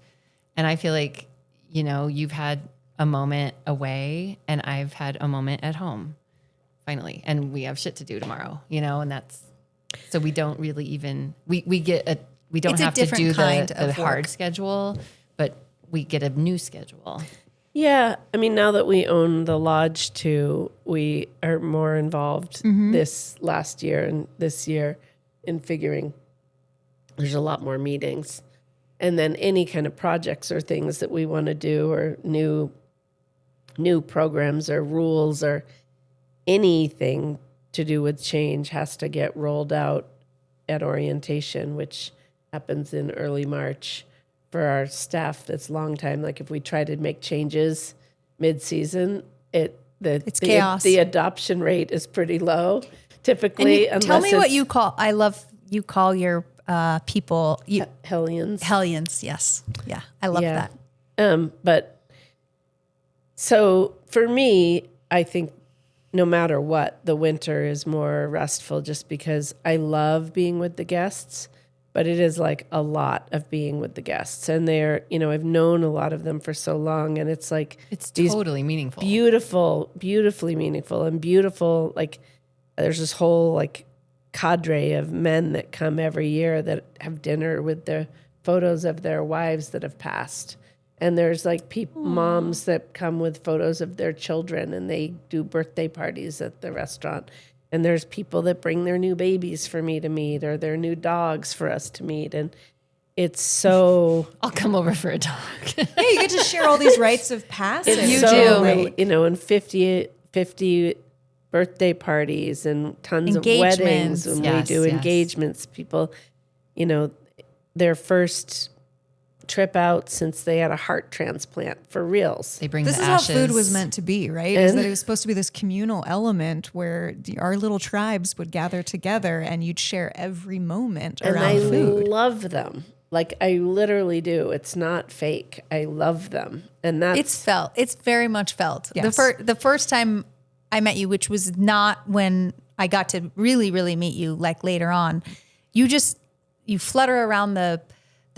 And I feel like, you know, you've had a moment away and I've had a moment at home finally. And we have shit to do tomorrow, you know, and that's, so we don't really even, we don't It's a have to different do kind the of hard work. schedule, but we get a new schedule. Yeah, I mean, now that we own the lodge too, we are more involved this last year and this year in figuring there's a lot more meetings. And then any kind of projects or things that we want to do or new programs or rules or anything to do with change has to get rolled out at orientation, which happens in early March. For our staff that's long time, like if we try to make changes mid-season, it's chaos. The adoption rate is pretty low typically. Tell me what you call. I love you call your people Hellions. hellions. Yes, yeah, I love that. But so for me, I think no matter what, the winter is more restful just because I love being with the guests. But it is like a lot of being with the guests. And they're, you know, I've known a lot of them for so long. And it's like, It's these totally meaningful. beautifully meaningful and beautiful. Like there's this whole like cadre of men that come every year that have dinner with the photos of their wives that have passed. And there's like moms that come with photos of their children and they do birthday parties at the restaurant. And there's people that bring their new babies for me to meet or their new dogs for us to meet. And it's so... I'll come over for a dog. Yeah, you get to share all these rites of passage. It's You so, do. You know, and 50 birthday parties and tons of Engagements. weddings. When Yes, we do yes. engagements, people, you know, their first trip out since they had a heart transplant for reals. They bring This the is ashes. how food was meant to be, right? Is that it was supposed to be this communal element where our little tribes would gather together and you'd share every moment And around I food. love them. Like I literally do. It's not fake. I love them. And that's... It's felt. It's very much felt. Yes. The first time I met you, which was not when I got to really, really meet you, like later on, you flutter around the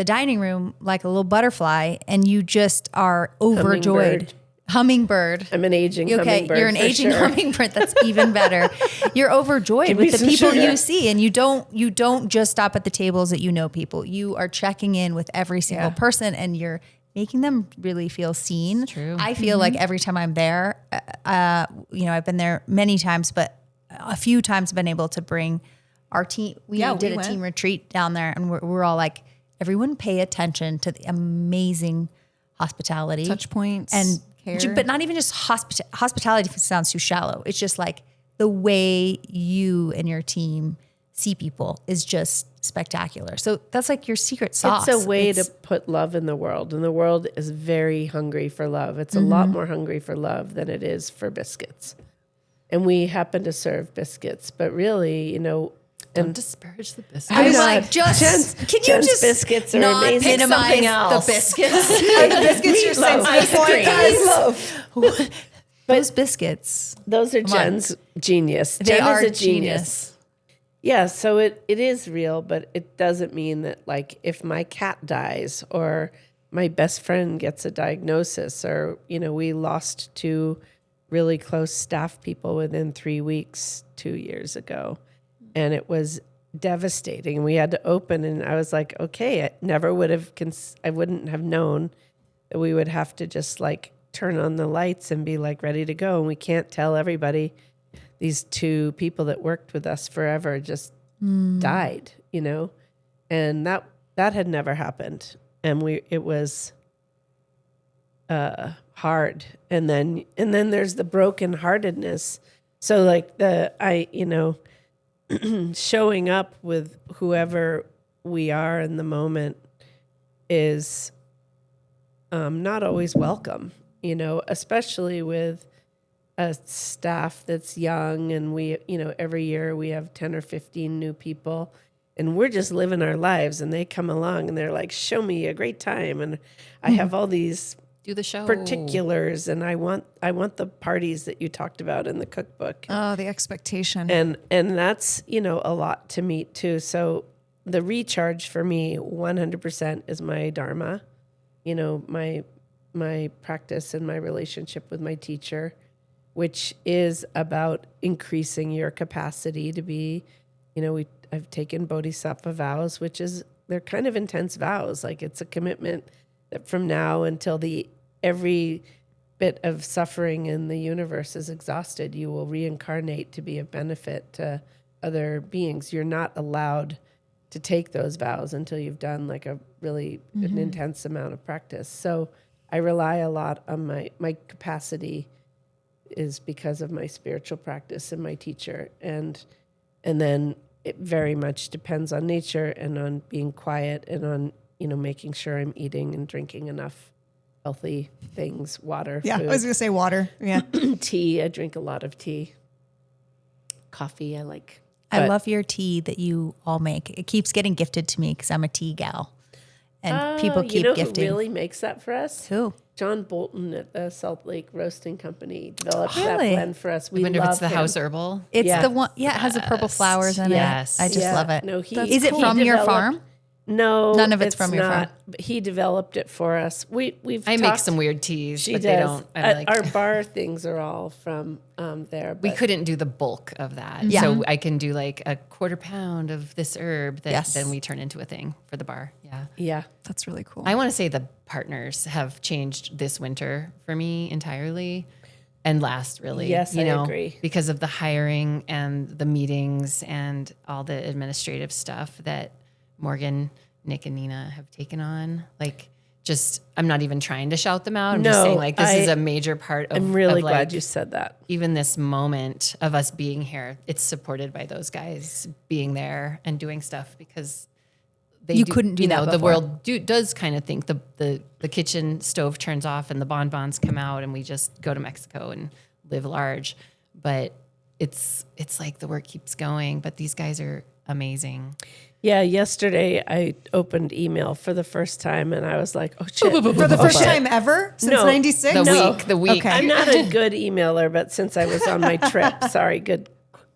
dining room like a little butterfly and you just are overjoyed. Hummingbird. I'm an aging Okay, hummingbird. you're an for aging sure. hummingbird. That's even better. You're overjoyed Give me with the some people sugar. you see, and you don't just stop at the tables that you know people. You are checking in with every single person, and you're making them really feel seen. true. I feel like every time I'm there, you know, I've been there many times, but a few times I've been able to bring our team. We did a went. team retreat down there, and we're all like, everyone pay attention to the amazing hospitality, Touch points and care. but not even just hospitality sounds too shallow. It's just like the way you and your team see people is just spectacular. So that's like your secret sauce. It's a way to put love in the world, and the world is very hungry for love. It's a lot more hungry for love than it is for biscuits. And we happen to serve biscuits, but really, you know, Don't disparage the biscuits. I was know. like, can you Jen's just biscuits are not amazing. minimize Something else. the biscuits? Are the biscuits your sensitive point, guys? Those biscuits. Those are on. Jen's genius. They Jen are is a genius. Yeah, so it is real, but it doesn't mean that like if my cat dies or my best friend gets a diagnosis or, you know, we lost 2 really close staff people within 3 weeks 2 years ago. And it was devastating. We had to open and I was like, okay, I never would have, I wouldn't have known that we would have to just like turn on the lights and be like ready to go. And we can't tell everybody these 2 people that worked with us forever just died, you know, and that had never happened. And it was hard. And then there's the brokenheartedness. So like showing up with whoever we are in the moment is not always welcome, you know, especially with a staff that's young and we, you know, every year we have 10 or 15 new people and we're just living our lives and they come along and they're like, show me a great time. And I have all these Do the show. particulars, and I want the parties that you talked about in the cookbook. Oh, the expectation. And that's, a lot to meet too. So the recharge for me 100% is my dharma, my practice and my relationship with my teacher, which is about increasing your capacity to be, I've taken bodhisattva vows, they're kind of intense vows. Like it's a commitment that from now until every bit of suffering in the universe is exhausted, you will reincarnate to be of benefit to other beings. You're not allowed to take those vows until you've done like a really an intense amount of practice. So I rely a lot on my capacity is because of my spiritual practice and my teacher. And then it very much depends on nature and on being quiet and on, making sure I'm eating and drinking enough healthy things, water, yeah, food. I was going to say water. Yeah. Tea. I drink a lot of tea. Coffee I like. I But- love your tea that you all make. It keeps getting gifted to me because I'm a tea gal. And people keep you know gifting. who really makes that for us? Who? John Bolton at the Salt Lake Roasting Company developed Really? that blend for us. We I wonder if love it's the him. house herbal. It's Yeah. the one. Yeah, it has the purple flowers in Yes. it. I just love it. No, Is it from your farm? No, None of it's from your not. But he developed it for us. We've I make talked- some weird teas, She but does. they don't. I'm like, Our bar things are all from there. we but- couldn't do the bulk of that. Yeah. So I can do like a 1/4 pound of this herb that Yes. then we turn into a thing for the bar. Yeah. Yeah. That's really cool. I want to say the partners have changed this winter for me entirely and last really. Yes, I agree. Because of the hiring and the meetings and all the administrative stuff that Morgan, Nick, and Nina have taken on. Like, just, I'm not even trying to shout them out. I'm just No, saying, like, this is a major part of I'm really of, like, glad you said that. even this moment of us being here, it's supported by those guys being there and doing stuff because they You couldn't do that The before. world does kind of think the kitchen stove turns off and the bonbons come out and we just go to Mexico and live large. But it's like the work keeps going. But these guys are amazing. Yeah, yesterday I opened email for the first time and I was like, oh shit. For the first time ever since No. 96? The week. Okay. I'm not a good emailer, but since I was on my trip, sorry, good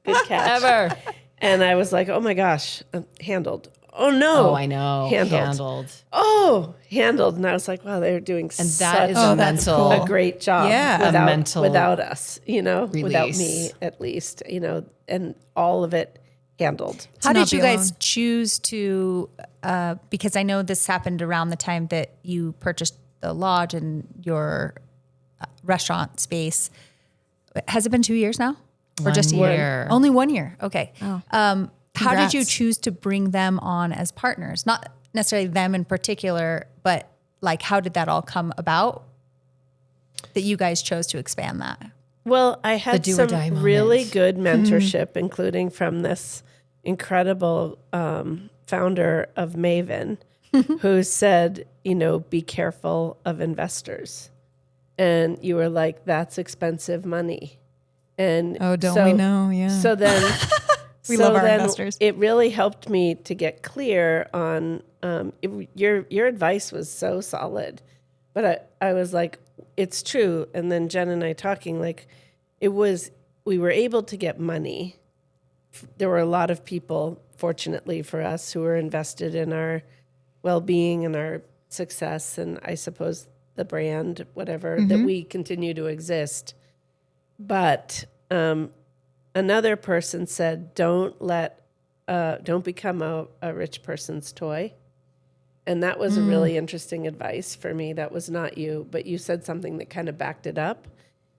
catch. Ever. And I was like, oh my gosh, handled. Oh no. Oh, I know. Handled. Oh, handled. And I was like, wow, they're doing And such that is Oh, a that's mental. cool. a great job Yeah. without, A mental without us, without release. me at least, and all of it handled. How not did you be guys alone. choose to? Because I know this happened around the time that you purchased the lodge and your restaurant space. Has it been 2 years now, or just a 1 year? year. Only 1 year. Okay. How did you Congrats. choose to bring them on as partners? Not necessarily them in particular, but like how did that all come about? That you guys chose to expand that. Well, I had do or some die really moment. good mentorship, including from this incredible founder of MAVEN, who said, be careful of investors. And you were like, that's expensive money. And Oh, don't we know? Yeah. So then, We love our investors. It really helped me to get clear on your advice was so solid, but I was like, it's true. And then Jen and I talking, like, we were able to get money. There were a lot of people, fortunately for us, who were invested in our well-being and our success, and I suppose the brand, whatever, that we continue to exist. But another person said, don't become a rich person's toy. And that was a really interesting advice for me. That was not you, but you said something that kind of backed it up.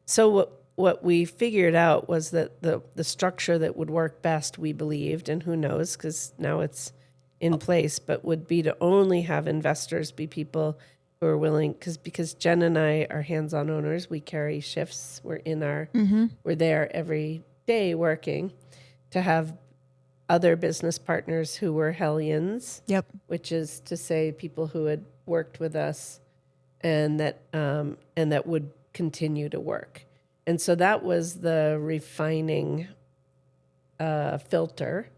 So what we figured out was that the structure that would work best, we believed, and who knows, because now it's in place, but would be to only have investors be people who are willing, because Jen and I are hands-on owners. We carry shifts. We're there every day working, to have other business partners who were hellions. Yep. Which is to say people who had worked with us and that would continue to work. And so that was the refining filter.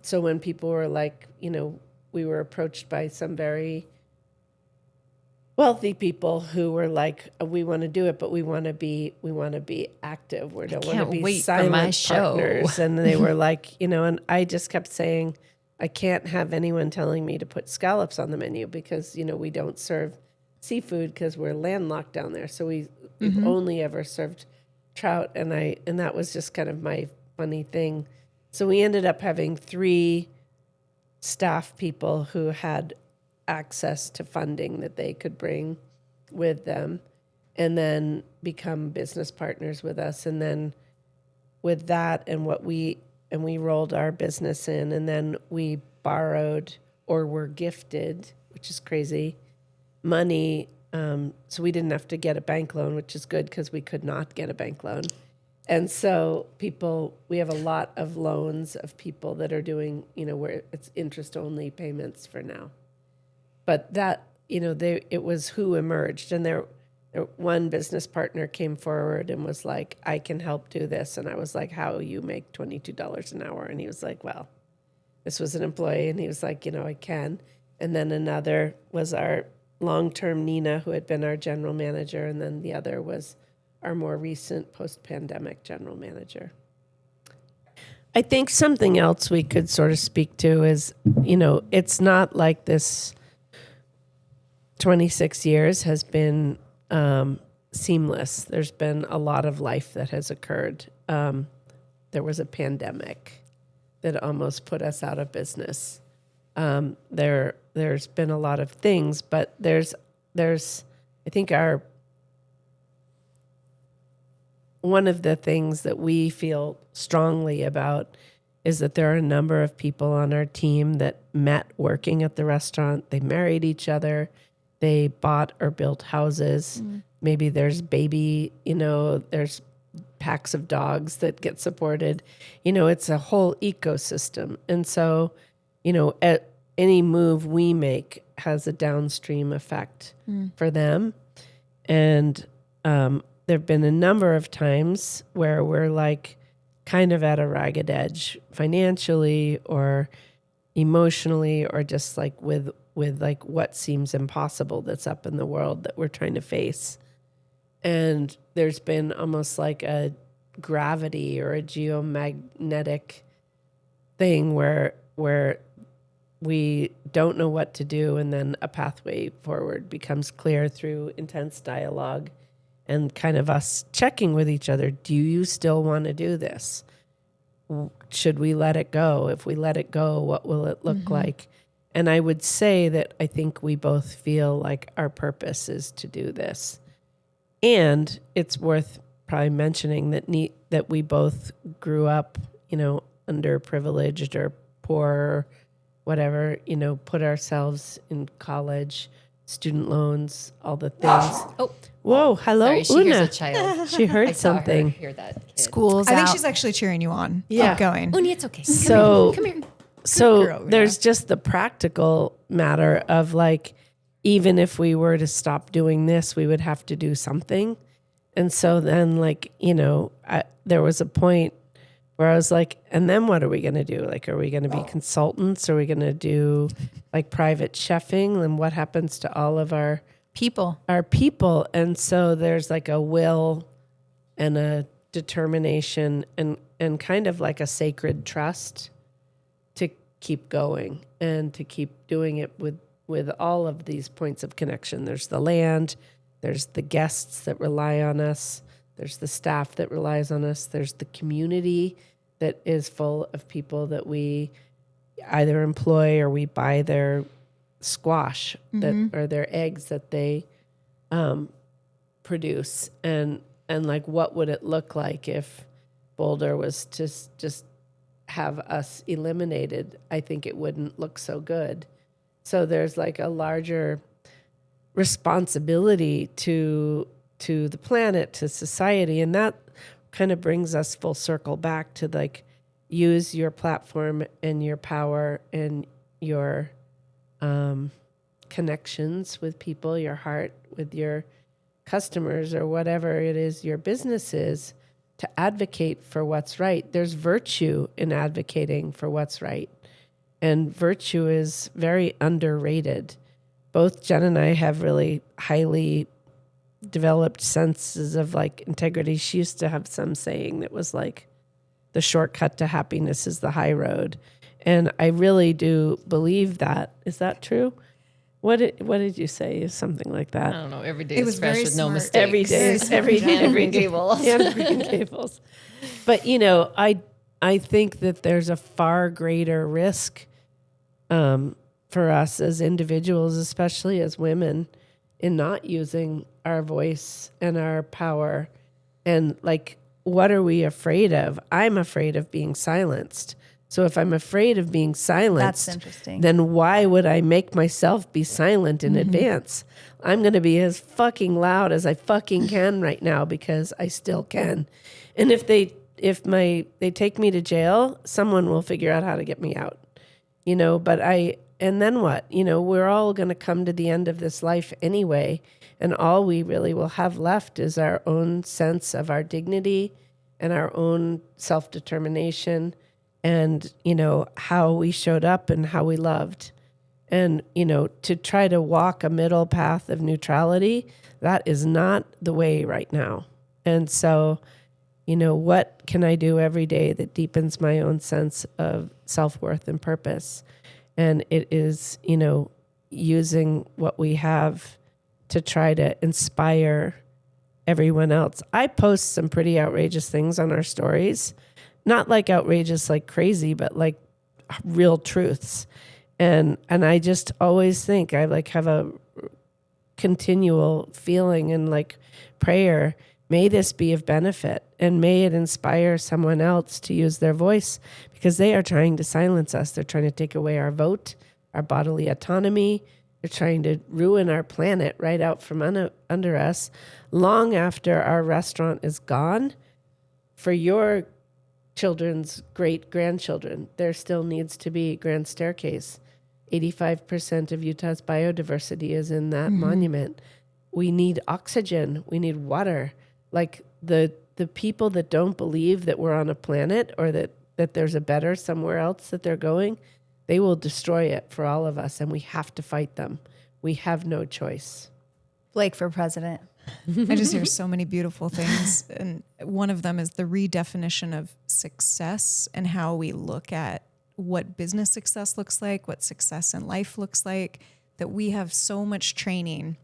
So when people were like, we were approached by some very wealthy people who were like, we want to do it, but we want to be active. We don't want to can't be wait for silent my show. partners. And they were like, and I just kept saying, I can't have anyone telling me to put scallops on the menu because, we don't serve seafood because we're landlocked down there. So we've only ever served trout. And that was just kind of my funny thing. So we ended up having 3 staff people who had access to funding that they could bring with them and then become business partners with us. And then with that and we rolled our business in, and then we borrowed or were gifted, which is crazy, money. So we didn't have to get a bank loan, which is good because we could not get a bank loan. And so we have a lot of loans of people that are doing, where it's interest only payments for now. But that, it was who emerged. And there one business partner came forward and was like, I can help do this. And I was like, how you make $22 an hour? And he was like, well, this was an employee. And he was like, I can. And then another was our long-term Nina, who had been our general manager. And then the other was our more recent post-pandemic general manager. I think something else we could sort of speak to is, it's not like this 26 years has been seamless. There's been a lot of life that has occurred. There was a pandemic that almost put us out of business. There's been a lot of things, but there's I think one of the things that we feel strongly about is that there are a number of people on our team that met working at the restaurant. They married each other. They bought or built houses. Maybe there's there's packs of dogs that get supported. It's a whole ecosystem. And so, at any move we make has a downstream effect for them. And there have been a number of times where we're like kind of at a ragged edge financially or emotionally, or just like with like what seems impossible that's up in the world that we're trying to face. And there's been almost like a gravity or a geomagnetic thing where we don't know what to do, and then a pathway forward becomes clear through intense dialogue and kind of us checking with each other. Do you still want to do this? Should we let it go? If we let it go, what will it look like? And I would say that I think we both feel like our purpose is to do this. And it's worth probably mentioning that we both grew up, underprivileged or poor, or whatever, put ourselves in college, student loans, all the things. Oh, whoa, hello, sorry, she Una. hears a child. She heard I saw something. her hear that. Kid. School's I out. think she's actually cheering you on. Yeah. Keep going. Uni, it's okay. So, Come here. so girl, yeah. there's just the practical matter of like, even if we were to stop doing this, we would have to do something. And so then there was a point where I was like, and then what are we going to do? Like, are we going to be consultants? Are we going to do like private chefing? And what happens to all of our people. And so there's like a will and a determination and kind of like a sacred trust to keep going and to keep doing it with all of these points of connection. There's the land, there's the guests that rely on us, there's the staff that relies on us, there's the community that is full of people that we either employ or we buy their squash that or their eggs that they produce, and like what would it look like if Boulder was to just have us eliminated? I think it wouldn't look so good. So there's like a larger responsibility to the planet, to society, and that kind of brings us full circle back to like use your platform and your power and your connections with people, your heart with your customers or whatever it is your business is, to advocate for what's right. There's virtue in advocating for what's right. And virtue is very underrated. both Jen and I have really highly developed senses of like integrity. She used to have some saying that was like, the shortcut to happiness is the high road. And I really do believe that. Is that true? What did you say? Something like that. I don't know. Every day It is was fresh very with no smart. mistakes. Every day is every Green Gables. and Green Gables. But I think that there's a far greater risk for us as individuals, especially as women, in not using our voice and our power. And like, what are we afraid of? I'm afraid of being silenced. So if I'm afraid of being silenced, That's interesting. then why would I make myself be silent in advance? I'm going to be as fucking loud as I fucking can right now because I still can. And if they take me to jail, someone will figure out how to get me out. And then what? We're all going to come to the end of this life anyway. And all we really will have left is our own sense of our dignity and our own self-determination and, how we showed up and how we loved. And, to try to walk a middle path of neutrality, that is not the way right now. And so, what can I do every day that deepens my own sense of self-worth and purpose? And it is, using what we have to try to inspire everyone else. I post some pretty outrageous things on our stories, not like outrageous, like crazy, but like real truths. And I just always think I like have a continual feeling and like prayer. May this be of benefit and may it inspire someone else to use their voice because they are trying to silence us. They're trying to take away our vote, our bodily autonomy. They're trying to ruin our planet right out from under us. Long after our restaurant is gone, for your children's great-grandchildren, there still needs to be Grand Staircase. 85% of Utah's biodiversity is in that monument. We need oxygen. We need water. Like the people that don't believe that we're on a planet or that there's a better somewhere else that they're going, they will destroy it for all of us, and we have to fight them. We have no choice. Blake for president. I just hear so many beautiful things. And one of them is the redefinition of success and how we look at what business success looks like, what success in life looks like, that we have so much training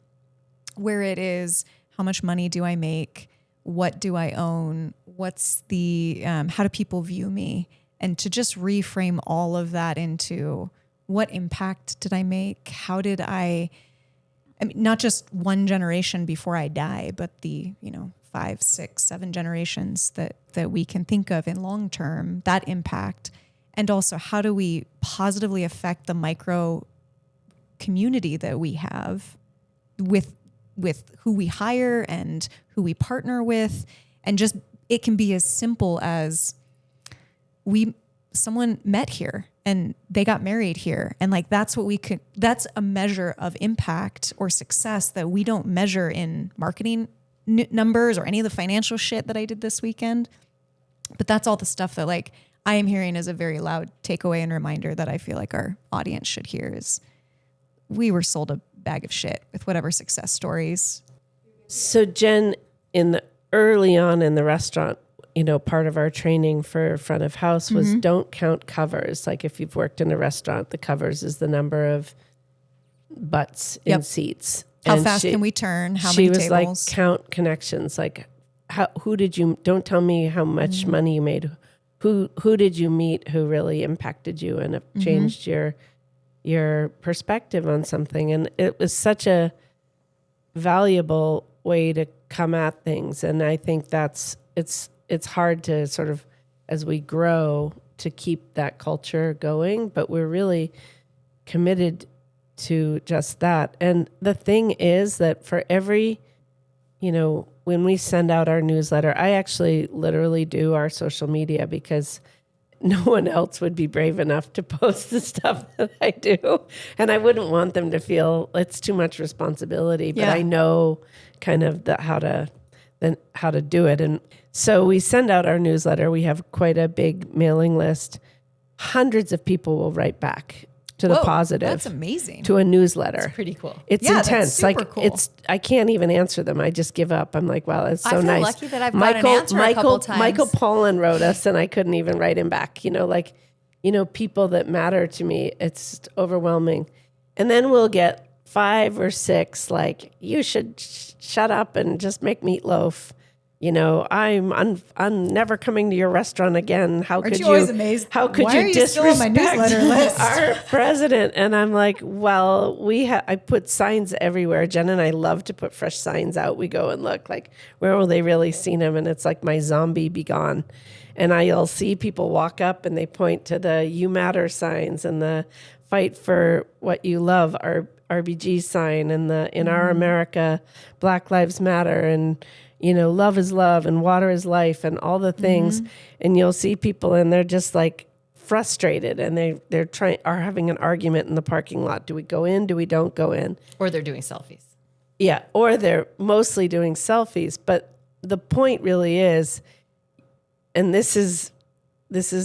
where it is, how much money do I make? What do I own? What's the, how do people view me? And to just reframe all of that into what impact did I make? How did I mean, not just one generation before I die, but the, 5, 6, 7 generations that we can think of in long term, that impact. And also, how do we positively affect the micro community that we have with who we hire and who we partner with? And just, it can be as simple as someone met here and they got married here. And like, that's a measure of impact or success that we don't measure in marketing numbers or any of the financial shit that I did this weekend. But that's all the stuff that like I am hearing as a very loud takeaway and reminder that I feel like our audience should hear is we were sold a bag of shit with whatever success stories. So Jen, early on in the restaurant, part of our training for front of house was don't count covers. Like if you've worked in a restaurant, the covers is the number of butts in seats. How fast can we turn? How many tables? She was like, count connections. Like, don't tell me how much money you made. Who did you meet who really impacted you and have changed your perspective on something? And it was such a valuable way to come at things. And I think it's hard to sort of, as we grow, to keep that culture going, but we're really committed to just that. And the thing is that for every, when we send out our newsletter, I actually literally do our social media because no one else would be brave enough to post the stuff that I do. And I wouldn't want them to feel it's too much responsibility, but I know kind of how to do it. And so we send out our newsletter. We have quite a big mailing list. Hundreds of people will write back. to the Whoa, positive. That's amazing. To a newsletter. Pretty cool. It's Yeah, that's intense. super Like cool. I can't even answer them. I just give up. I'm like, wow, it's so I feel nice. lucky that I've got an answer a couple times. Michael Pollan wrote us, and I couldn't even write him back. People that matter to me, it's overwhelming. And then we'll get 5 or 6, like, you should shut up and just make meatloaf. I'm never coming to your restaurant again. How Aren't could you always amazed? How could Why are you you still on my disrespect newsletter list? our president? And I'm like, well, I put signs everywhere. Jen and I love to put fresh signs out. We go and look, like, where will they really see them? And it's like, my zombie be gone. And I'll see people walk up and they point to the You Matter signs and the Fight for What You Love, our RBG sign, and the In Our America, Black Lives Matter, and love is love and water is life and all the things. And you'll see people and they're just like frustrated, and they're having an argument in the parking lot. Do we go in? Do we don't go in? Or they're doing selfies. Yeah. Or they're mostly doing selfies. But the point really is, and this is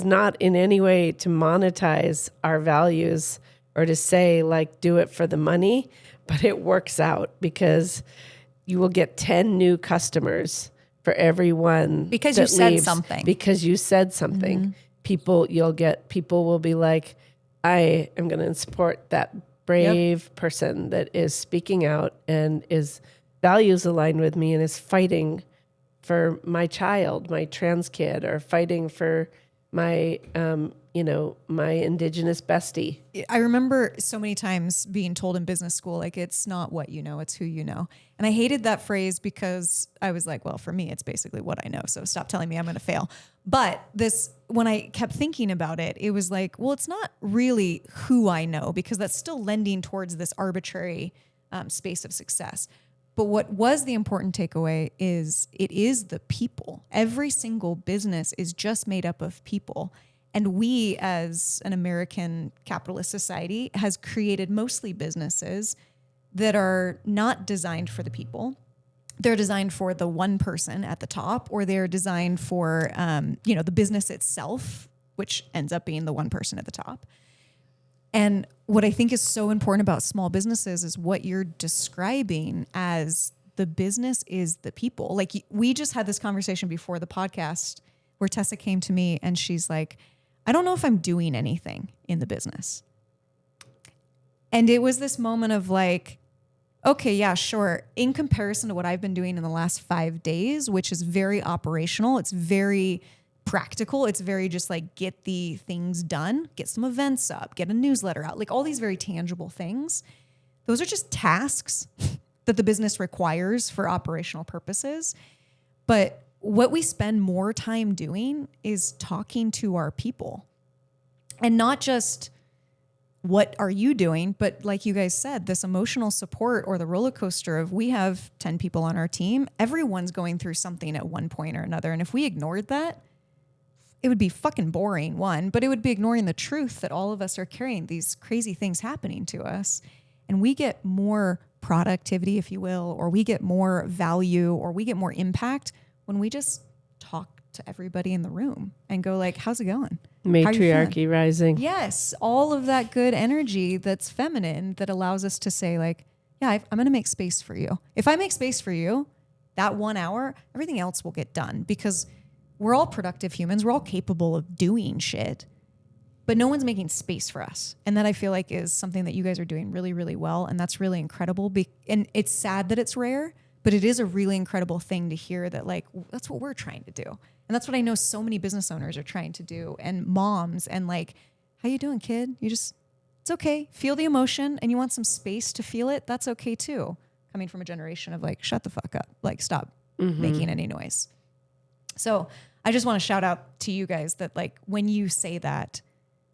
not in any way to monetize our values or to say, like, do it for the money, but it works out because you will get 10 new customers for every one Because that you said leaves. something. Because you said something. People will be like, I am going to support that brave person that is speaking out and is values aligned with me and is fighting for my child, my trans kid, or fighting for my, my indigenous bestie. I remember so many times being told in business school, like, it's not what you know, it's who you know. And I hated that phrase because I was like, well, for me, it's basically what I know. So stop telling me I'm going to fail. But when I kept thinking about it, it was like, well, it's not really who I know, because that's still lending towards this arbitrary space of success. But what was the important takeaway is it is the people. Every single business is just made up of people. And we, as an American capitalist society, has created mostly businesses that are not designed for the people. They're designed for the one person at the top, or they're designed for, the business itself, which ends up being the one person at the top. And what I think is so important about small businesses is what you're describing as the business is the people. Like, we just had this conversation before the podcast where Tessa came to me and she's like, I don't know if I'm doing anything in the business. And it was this moment of like, okay, yeah, sure. In comparison to what I've been doing in the last 5 days, which is very operational, it's very practical. It's very just like, get the things done, get some events up, get a newsletter out, like all these very tangible things. Those are just tasks that the business requires for operational purposes. But what we spend more time doing is talking to our people, and not just what are you doing, but like you guys said, this emotional support, or the roller coaster of, we have 10 people on our team. Everyone's going through something at one point or another. And if we ignored that, it would be fucking boring, one, but it would be ignoring the truth that all of us are carrying these crazy things happening to us. And we get more productivity, if you will, or we get more value, or we get more impact when we just talk to everybody in the room and go like, how's it going? Matriarchy rising. Yes. All of that good energy that's feminine that allows us to say like, yeah, I'm going to make space for you. If I make space for you, that 1 hour, everything else will get done, because we're all productive humans. We're all capable of doing shit, but no one's making space for us. And that, I feel like, is something that you guys are doing really, really well. And that's really incredible. And it's sad that it's rare, but it is a really incredible thing to hear that, like, that's what we're trying to do. And that's what I know so many business owners are trying to do, and moms, and like, how you doing, kid? It's okay. Feel the emotion, and you want some space to feel it. That's okay too. Coming from a generation of like, shut the fuck up, like, stop making any noise. So I just want to shout out to you guys that, like, when you say that,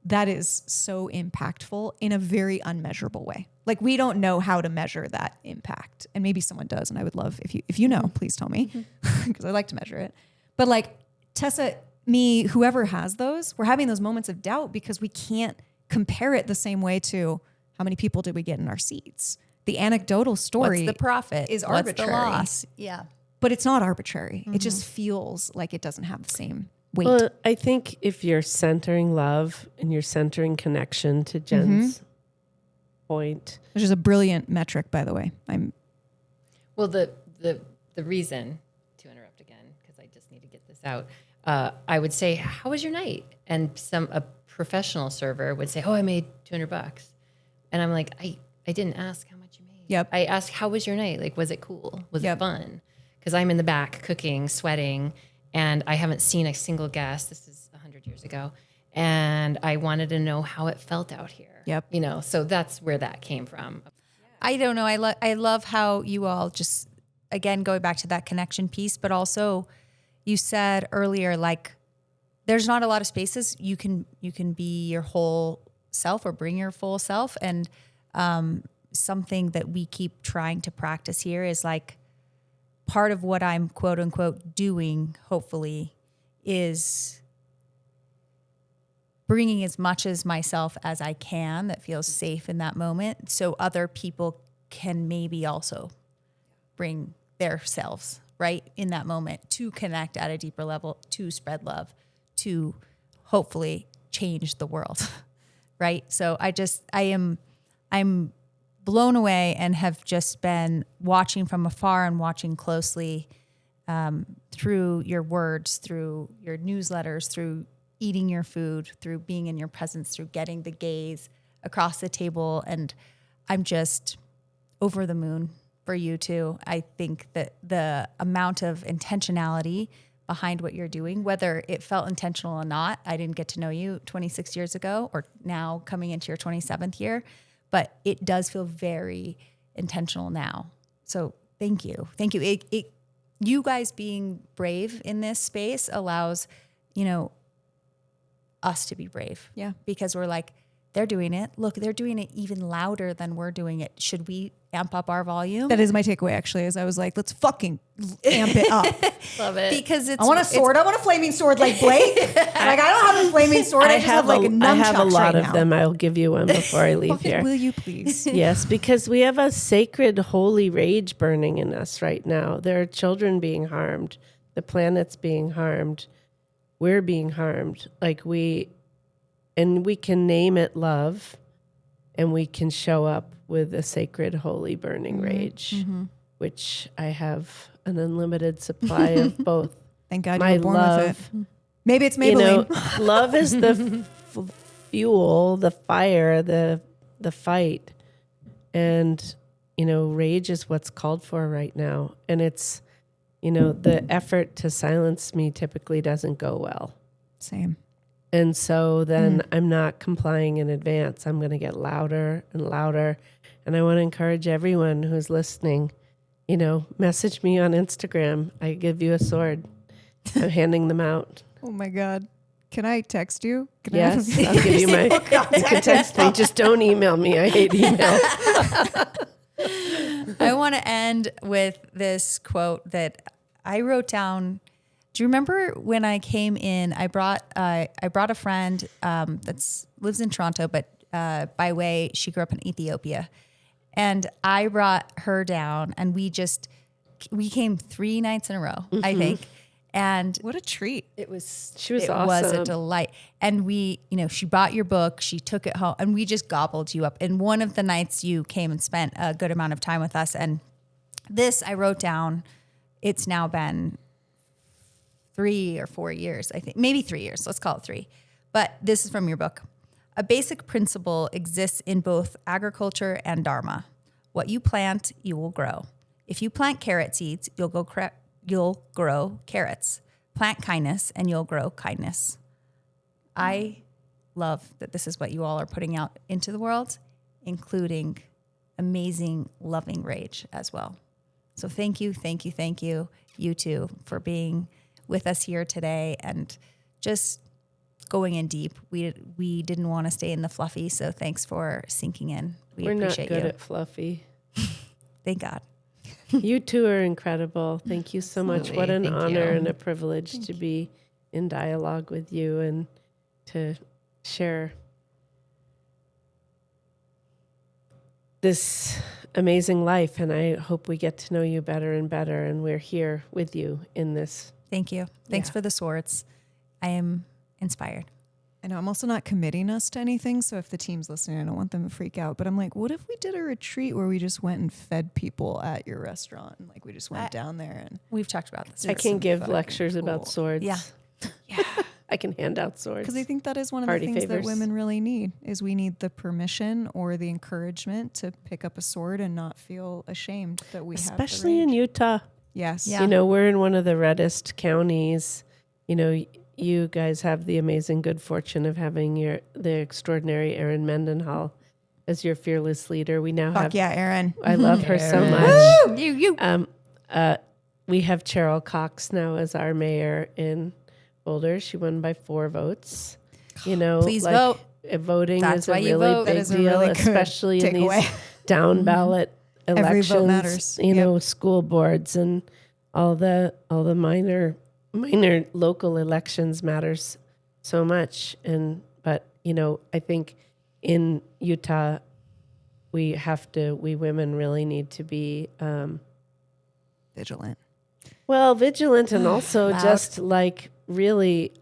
that is so impactful in a very unmeasurable way. Like, we don't know how to measure that impact, and maybe someone does. And I would love if you know, please tell me, because I like to measure it. But like Tessa, me, whoever has those, we're having those moments of doubt because we can't compare it the same way to how many people did we get in our seats. The anecdotal story, what's the profit? is What's arbitrary. the loss? Yeah. But it's not arbitrary. It just feels like it doesn't have the same weight. Well, I think if you're centering love and you're centering connection to Jen's point. Which is a brilliant metric, by the way. Well, the reason, to interrupt again, because I just need to get this out, I would say, how was your night? And a professional server would say, oh, I made $200. And I'm like, I didn't ask how much you made. Yep. I asked, how was your night? Like, was it cool? Was Yep. it fun? Because I'm in the back cooking, sweating, and I haven't seen a single guest. This is 100 years ago. And I wanted to know how it felt out here. Yep. You know, so that's where that came from. I don't know. I love how you all just, again, going back to that connection piece, but also you said earlier, like, there's not a lot of spaces you can be your whole self or bring your full self. And something that we keep trying to practice here is like, part of what I'm quote unquote doing, hopefully, is bringing as much as myself as I can that feels safe in that moment, so other people can maybe also bring their selves right in that moment to connect at a deeper level, to spread love, to hopefully change the world. Right. So I'm blown away and have just been watching from afar and watching closely through your words, through your newsletters, through eating your food, through being in your presence, through getting the gaze across the table. And I'm just over the moon for you too. I think that the amount of intentionality behind what you're doing, whether it felt intentional or not, I didn't get to know you 26 years ago or now coming into your 27th year, but it does feel very intentional now. So thank you. Thank you. You guys being brave in this space allows, us to be brave. Yeah. Because we're like, they're doing it. Look, they're doing it even louder than we're doing it. Should we amp up our volume? That is my takeaway, actually, is I was like, let's fucking amp it up. Love it. Because I want a sword. I want a flaming sword like Blake. Like, I don't have a flaming sword. I just have like a nunchucks I have a lot right of now. them. I'll give you one before I leave here. Will you please? Yes, because we have a sacred, holy rage burning in us right now. There are children being harmed. The planet's being harmed. We're being harmed. And we can name it love, and we can show up with a sacred, holy, burning rage, which I have an unlimited supply of both. Thank God My you were born love, with it. Maybe it's Maybelline. Love is the fuel, the fire, the fight. And, rage is what's called for right now. And it's, the effort to silence me typically doesn't go well. Same. And so then I'm not complying in advance. I'm going to get louder and louder. And I want to encourage everyone who's listening, message me on Instagram. I give you a sword. I'm handing them out. Oh my God. Can I text you? Yes, I'll give you you can text me. Just don't email me. I hate email. I want to end with this quote that I wrote down. Do you remember when I came in? I brought a friend that lives in Toronto, but by way she grew up in Ethiopia, and I brought her down, and we came 3 nights in a row, I think, and What a treat. she was awesome. Was a delight. And she bought your book, she took it home, and we just gobbled you up. And one of the nights you came and spent a good amount of time with us, and this I wrote down. It's now been 3 or 4 years, I think, maybe 3 years. Let's call it 3. But this is from your book. A basic principle exists in both agriculture and dharma. What you plant, you will grow. If you plant carrot seeds, you'll grow carrots. Plant kindness and you'll grow kindness. I love that this is what you all are putting out into the world, including amazing, loving rage as well. So thank you, you two, for being with us here today and just going in deep. We didn't want to stay in the fluffy, so thanks for sinking in. We're appreciate not good you. at fluffy. Thank God. You two are incredible. Thank you so much. What an Thank honor you. and a privilege to be in dialogue with you and to share this amazing life. And I hope we get to know you better and better. And we're here with you in this. Thank you. Thanks Yeah. for the swords. I am inspired. I know I'm also not committing us to anything. So if the team's listening, I don't want them to freak out. But I'm like, what if we did a retreat where we just went and fed people at your restaurant? And like we just went down there and We've talked about this. I can give fucking lectures about cool. swords. Yeah. I can hand out swords. because I think that is one of Party the things that favors. women really need is we need the permission or the encouragement to pick up a sword and not feel ashamed that we Especially have in the range. Utah. Yes. Yeah. You know, we're in one of the reddest counties. You know, you guys have the amazing good fortune of having the extraordinary Erin Mendenhall as your fearless leader. We now Fuck have. yeah, Erin. I love her so Erin. much. You. We have Cheryl Cox now as our mayor in Boulder. She won by 4 votes. You know, Please vote. Voting That's is a why you really vote. That big is a deal, really good especially in takeaway. these down ballot elections. Every vote matters. You know, school boards and all the minor local elections matters so much. But you know, I think in Utah we women really need to be Vigilant. vigilant and also Loud. just like really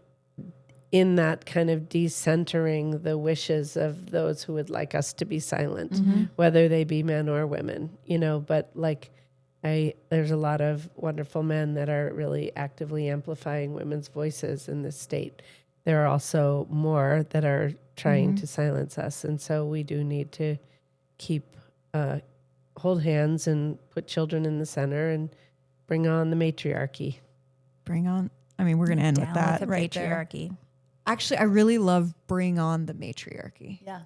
in that kind of decentering the wishes of those who would like us to be silent, whether they be men or women, you know, but like there's a lot of wonderful men that are really actively amplifying women's voices in this state. There are also more that are trying to silence us. And so we do need to hold hands and put children in the center and bring on the matriarchy. Bring on. I mean, we're going to end with Down that the right there. patriarchy. Actually, I really love Bring On the Matriarchy. Yeah.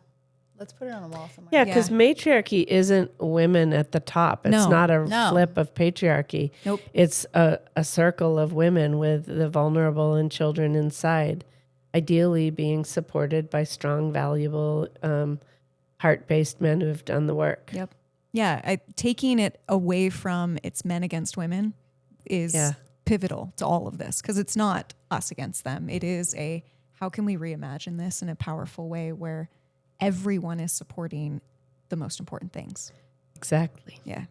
Let's put it on a wall somewhere. Yeah, because matriarchy isn't women at the top. It's No. not a No. flip of patriarchy. Nope. It's a circle of women with the vulnerable and children inside, ideally being supported by strong, valuable, heart-based men who have done the work. Yep. Yeah. Taking it away from it's men against women is pivotal to all of this because it's not us against them. It is how can we reimagine this in a powerful way where everyone is supporting the most important things. Exactly. Yeah.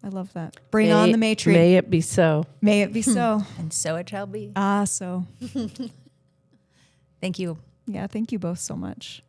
I love that. Bring on the matriarchy. May it be so. May it be so. And so it shall be. So. Thank you. Yeah. Thank you both so much.